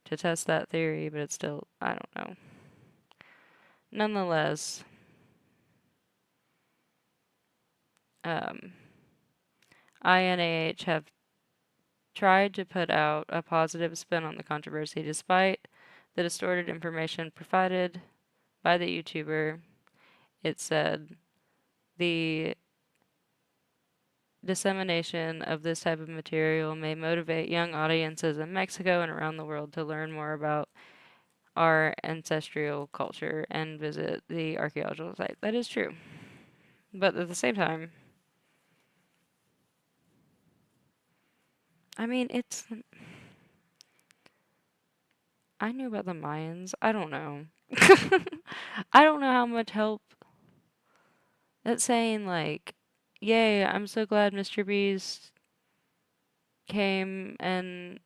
To test that theory, but it's still, I don't know. Nonetheless, INAH have tried to put out a positive spin on the controversy despite the distorted information provided by the YouTuber. It said the dissemination of this type of material may motivate young audiences in Mexico and around the world to learn more about our ancestral culture and visit the archaeological site. That is true. But at the same time, I mean, I knew about the Mayans. I don't know. I don't know how much help that's saying, like, yay, I'm so glad Mr. Beast came and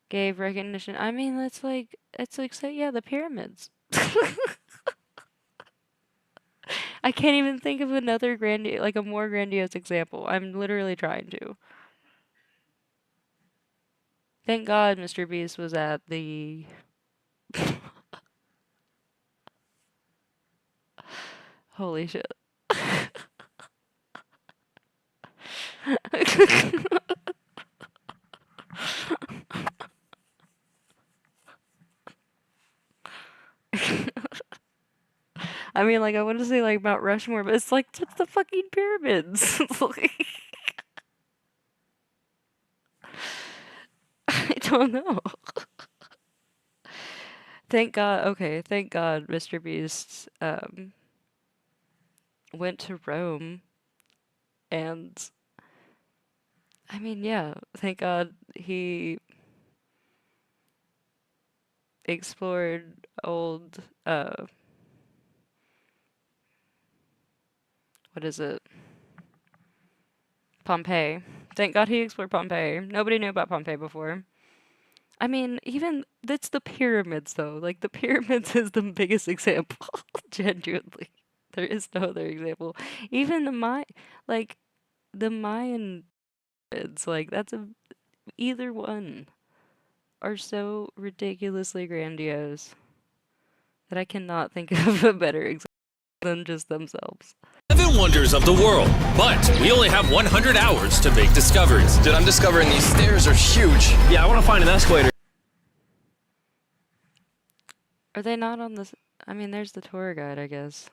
gave recognition. I mean, it's like, say, yeah, the pyramids. I can't even think of another like a more grandiose example. I'm literally trying to. Thank God Mr. Beast was at the Holy shit. I mean, like, I want to say, like, Mount Rushmore, but it's like, it's the fucking pyramids. Like, I don't know. Thank God, okay, thank God Mr. Beast, went to Rome, and, I mean, yeah, thank God he explored old, what is it? Pompeii. Thank God he explored Pompeii. Nobody knew about Pompeii before. I mean, even that's the pyramids though. Like the pyramids is the biggest example. Genuinely. There is no other example. Even the Mayan pyramids, like that's either one are so ridiculously grandiose that I cannot think of a better example than just themselves. 7 wonders of the world, but we only have 100 hours to make discoveries. Dude, I'm discovering these stairs are huge. Yeah, I want to find an escalator. Are they not on this? I mean, there's the tour guide, I guess.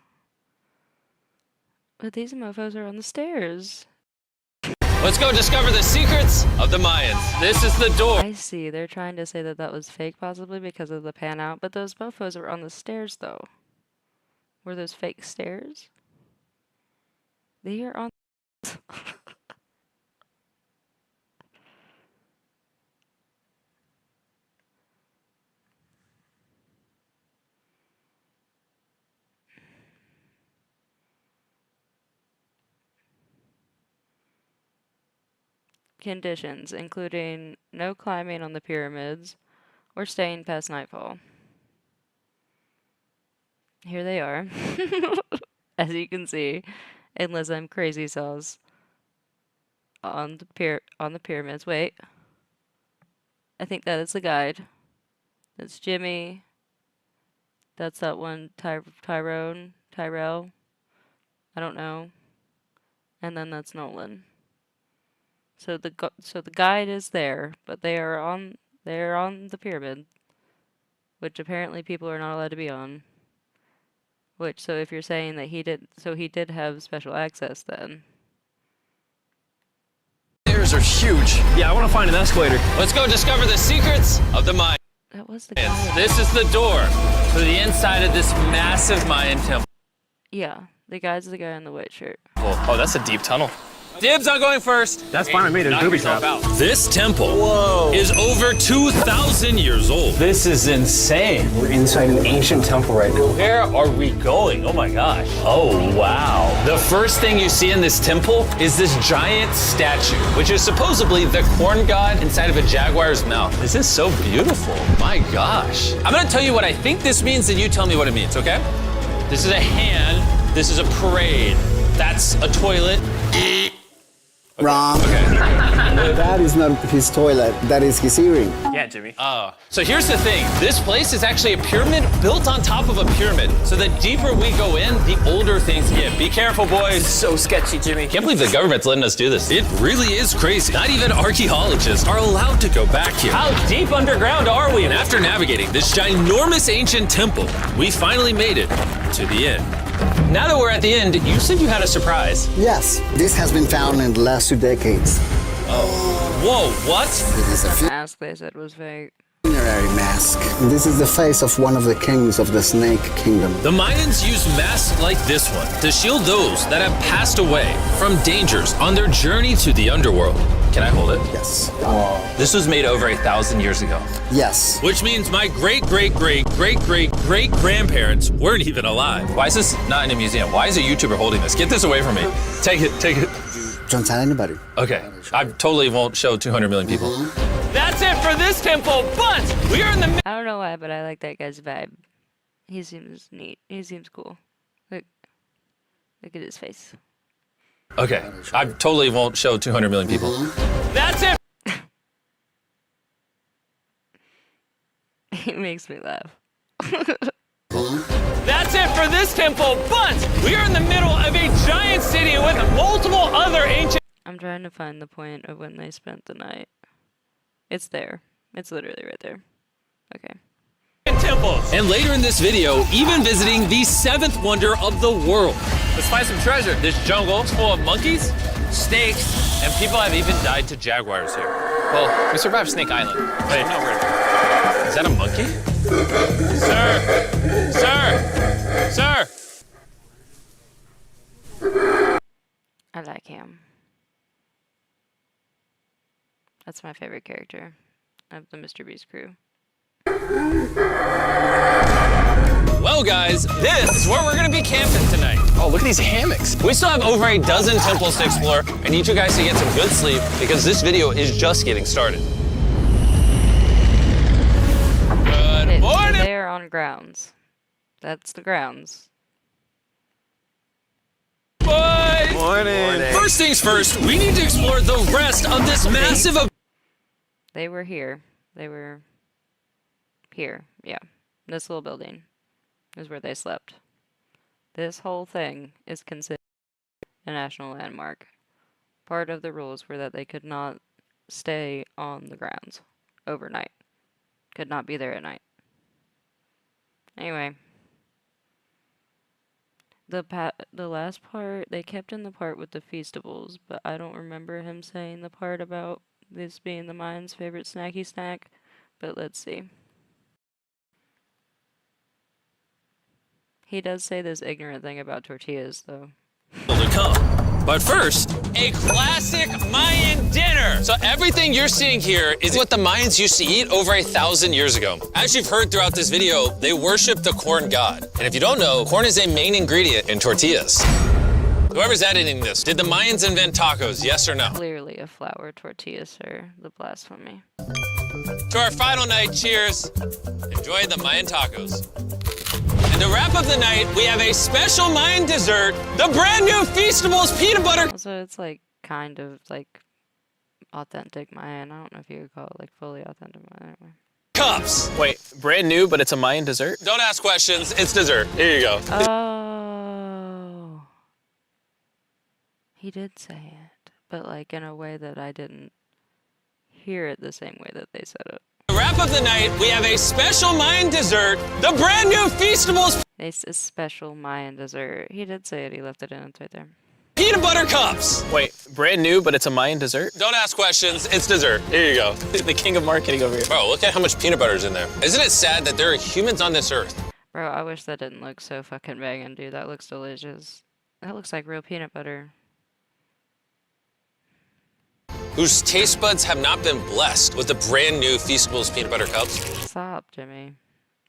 But these mofos are on the stairs. Let's go discover the secrets of the Mayans. This is the door. I see. They're trying to say that that was fake, possibly because of the pan out. But those mofos were on the stairs, though. Were those fake stairs? They are on. Conditions, including no climbing on the pyramids or staying past nightfall. Here they are, as you can see, unless I'm crazy sauce on the pyramids. Wait, I think that is the guide. That's Jimmy. That's that one, Tyrell. I don't know. And then that's Nolan. So the guide is there, but they are on the pyramid, which apparently people are not allowed to be on. Which, so if you're saying that he did have special access then. Stairs are huge. Yeah, I want to find an escalator. Let's go discover the secrets of the Mayans. That was the guide. This is the door to the inside of this massive Mayan temple. Yeah, the guide's the guy in the white shirt. Oh, that's a deep tunnel. Dibs on going first. That's fine with me. There's booby traps. This temple is over 2,000 years old. This is insane. We're inside an ancient temple right now. Where are we going? Oh my gosh. Oh wow. The first thing you see in this temple is this giant statue, which is supposedly the corn god inside of a jaguar's mouth. This is so beautiful. My gosh. I'm gonna tell you what I think this means, and you tell me what it means, okay? This is a hand. This is a parade. That's a toilet. Wrong. Okay. That is not his toilet. That is his earring. Yeah, Jimmy. So here's the thing. This place is actually a pyramid built on top of a pyramid. So the deeper we go in, the older things get. Be careful, boys. So sketchy, Jimmy. Can't believe the government's letting us do this. It really is crazy. Not even archaeologists are allowed to go back here. How deep underground are we? And after navigating this ginormous ancient temple, we finally made it to the end. Now that we're at the end, you said you had a surprise. Yes, this has been found in the last 2 decades. Oh. Whoa, what? It is a Mask they said was fake. funerary mask. This is the face of one of the kings of the Snake Kingdom. The Mayans used masks like this one to shield those that have passed away from dangers on their journey to the underworld. Can I hold it? Yes. This was made over 1,000 years ago. Yes. Which means my great-great-great-great-great-grandparents weren't even alive. Why is this not in a museum? Why is a YouTuber holding this? Get this away from me. Take it. Don't tell anybody. Okay. I totally won't show 200 million people. That's it for this temple, but we are in the... I don't know why, but I like that guy's vibe. He seems neat. He seems cool. Like, Look at his face. Okay, I totally won't show 200 million people. That's it. He makes me laugh. That's it for this temple, but we are in the middle of a giant city with multiple other ancient I'm trying to find the point of when they spent the night. It's there. It's literally right there. Okay. temples. And later in this video, even visiting the seventh wonder of the world. Let's find some treasure. This jungle is full of monkeys, snakes, and people have even died to jaguars here. Well, we survived Snake Island. Wait, no, is that a monkey? Sir! Sir! Sir! I like him. That's my favorite character of the Mr. Beast crew. Well, guys, this is where we're gonna be camping tonight. Oh, look at these hammocks. We still have over a dozen temples to explore. I need you guys to get some good sleep because this video is just getting started. Good morning! They're on grounds. That's the grounds. Boys! Morning. First things first, we need to explore the rest of this massive... They were here. They were here. Yeah. This little building is where they slept. This whole thing is considered a national landmark. Part of the rules were that they could not stay on the grounds overnight. Could not be there at night. Anyway. The last part, they kept in the part with the Feastables, but I don't remember him saying the part about this being the Mayans' favorite snacky snack, but let's see. He does say this ignorant thing about tortillas, though. To come. But first, a classic Mayan dinner. So everything you're seeing here is what the Mayans used to eat over 1,000 years ago. As you've heard throughout this video, they worship the corn god. And if you don't know, corn is a main ingredient in tortillas. Whoever's editing this, did the Mayans invent tacos, yes or no? Clearly a flour tortilla, sir. The blasphemy. To our final night, cheers. Enjoy the Mayan tacos. And to wrap up the night, we have a special Mayan dessert, the brand new Feastables peanut butter. Also, it's like kind of like authentic Mayan. I don't know if you would call it like fully authentic Mayan. Anyway. Cups. Wait, brand new, but it's a Mayan dessert? Don't ask questions, it's dessert. Here you go. Oh. He did say it, but like in a way that I didn't hear it the same way that they said it. To wrap up the night, we have a special Mayan dessert, the brand new Feastables. It's a special Mayan dessert. He did say it. He left it in. It's right there. Peanut butter cups. Wait, brand new, but it's a Mayan dessert? Don't ask questions, it's dessert. Here you go. The king of marketing over here. Bro, look at how much peanut butter's in there. Isn't it sad that there are humans on this earth? Bro, I wish that didn't look so fucking banging, dude. That looks delicious. That looks like real peanut butter. Whose taste buds have not been blessed with the brand new Feastables peanut butter cups. Stop, Jimmy.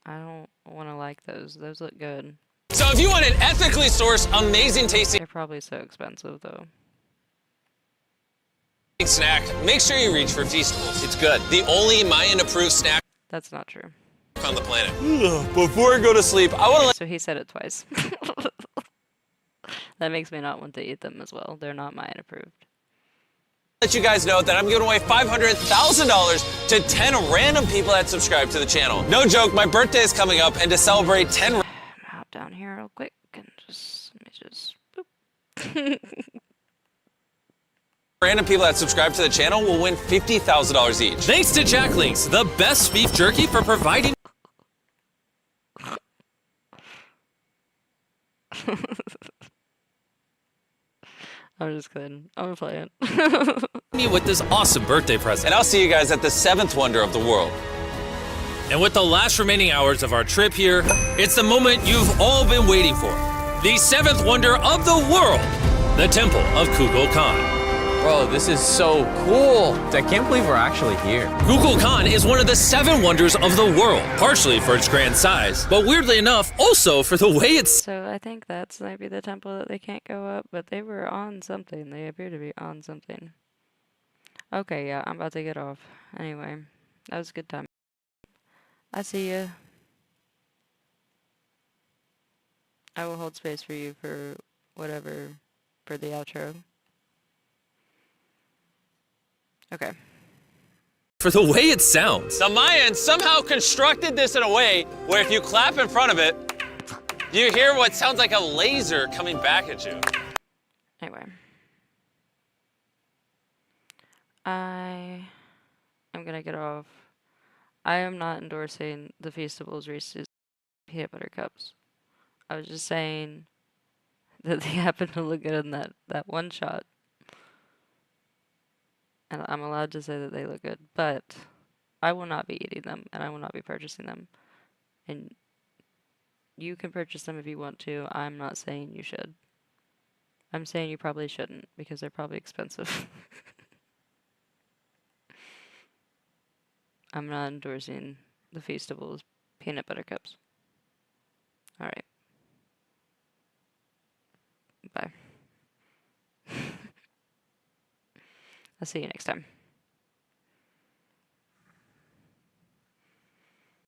I don't want to like those. Those look good. So if you want an ethically sourced, amazing tasting... They're probably so expensive, though. ...snack, make sure you reach for Feastables. It's good. The only Mayan-approved snack... That's not true. ...on the planet. Before I go to sleep, I want to... So he said it twice. That makes me not want to eat them as well. They're not Mayan-approved. Let you guys know that I'm giving away $500,000 to 10 random people that subscribe to the channel. No joke, my birthday is coming up, and to celebrate 10... I'm out down here real quick and just... Let me just... Boop. Random people that subscribe to the channel will win $50,000 each. Thanks to Jack Links, the best beef jerky for providing... I'm just kidding. I'm playing. me with this awesome birthday present. And I'll see you guys at the seventh wonder of the world. And with the last remaining hours of our trip here, it's the moment you've all been waiting for. The seventh wonder of the world, the Temple of Kukulkan. Bro, this is so cool. I can't believe we're actually here. Kukulkan is one of the 7 wonders of the world, partially for its grand size, but weirdly enough, also for the way it's... So I think that's maybe the temple that they can't go up, but they were on something. They appear to be on something. Okay, yeah, I'm about to get off. Anyway, that was a good time. I see ya. I will hold space for you for whatever for the outro. Okay. For the way it sounds. The Mayans somehow constructed this in a way where if you clap in front of it, you hear what sounds like a laser coming back at you. Anyway. I am gonna get off. I am not endorsing the Feastables Reese's peanut butter cups. I was just saying that they happen to look good in that one shot. And I'm allowed to say that they look good, but I will not be eating them, and I will not be purchasing them. And you can purchase them if you want to. I'm not saying you should. I'm saying you probably shouldn't, because they're probably expensive. I'm not endorsing the Feastables peanut butter cups. Alright. Bye. I'll see you next time.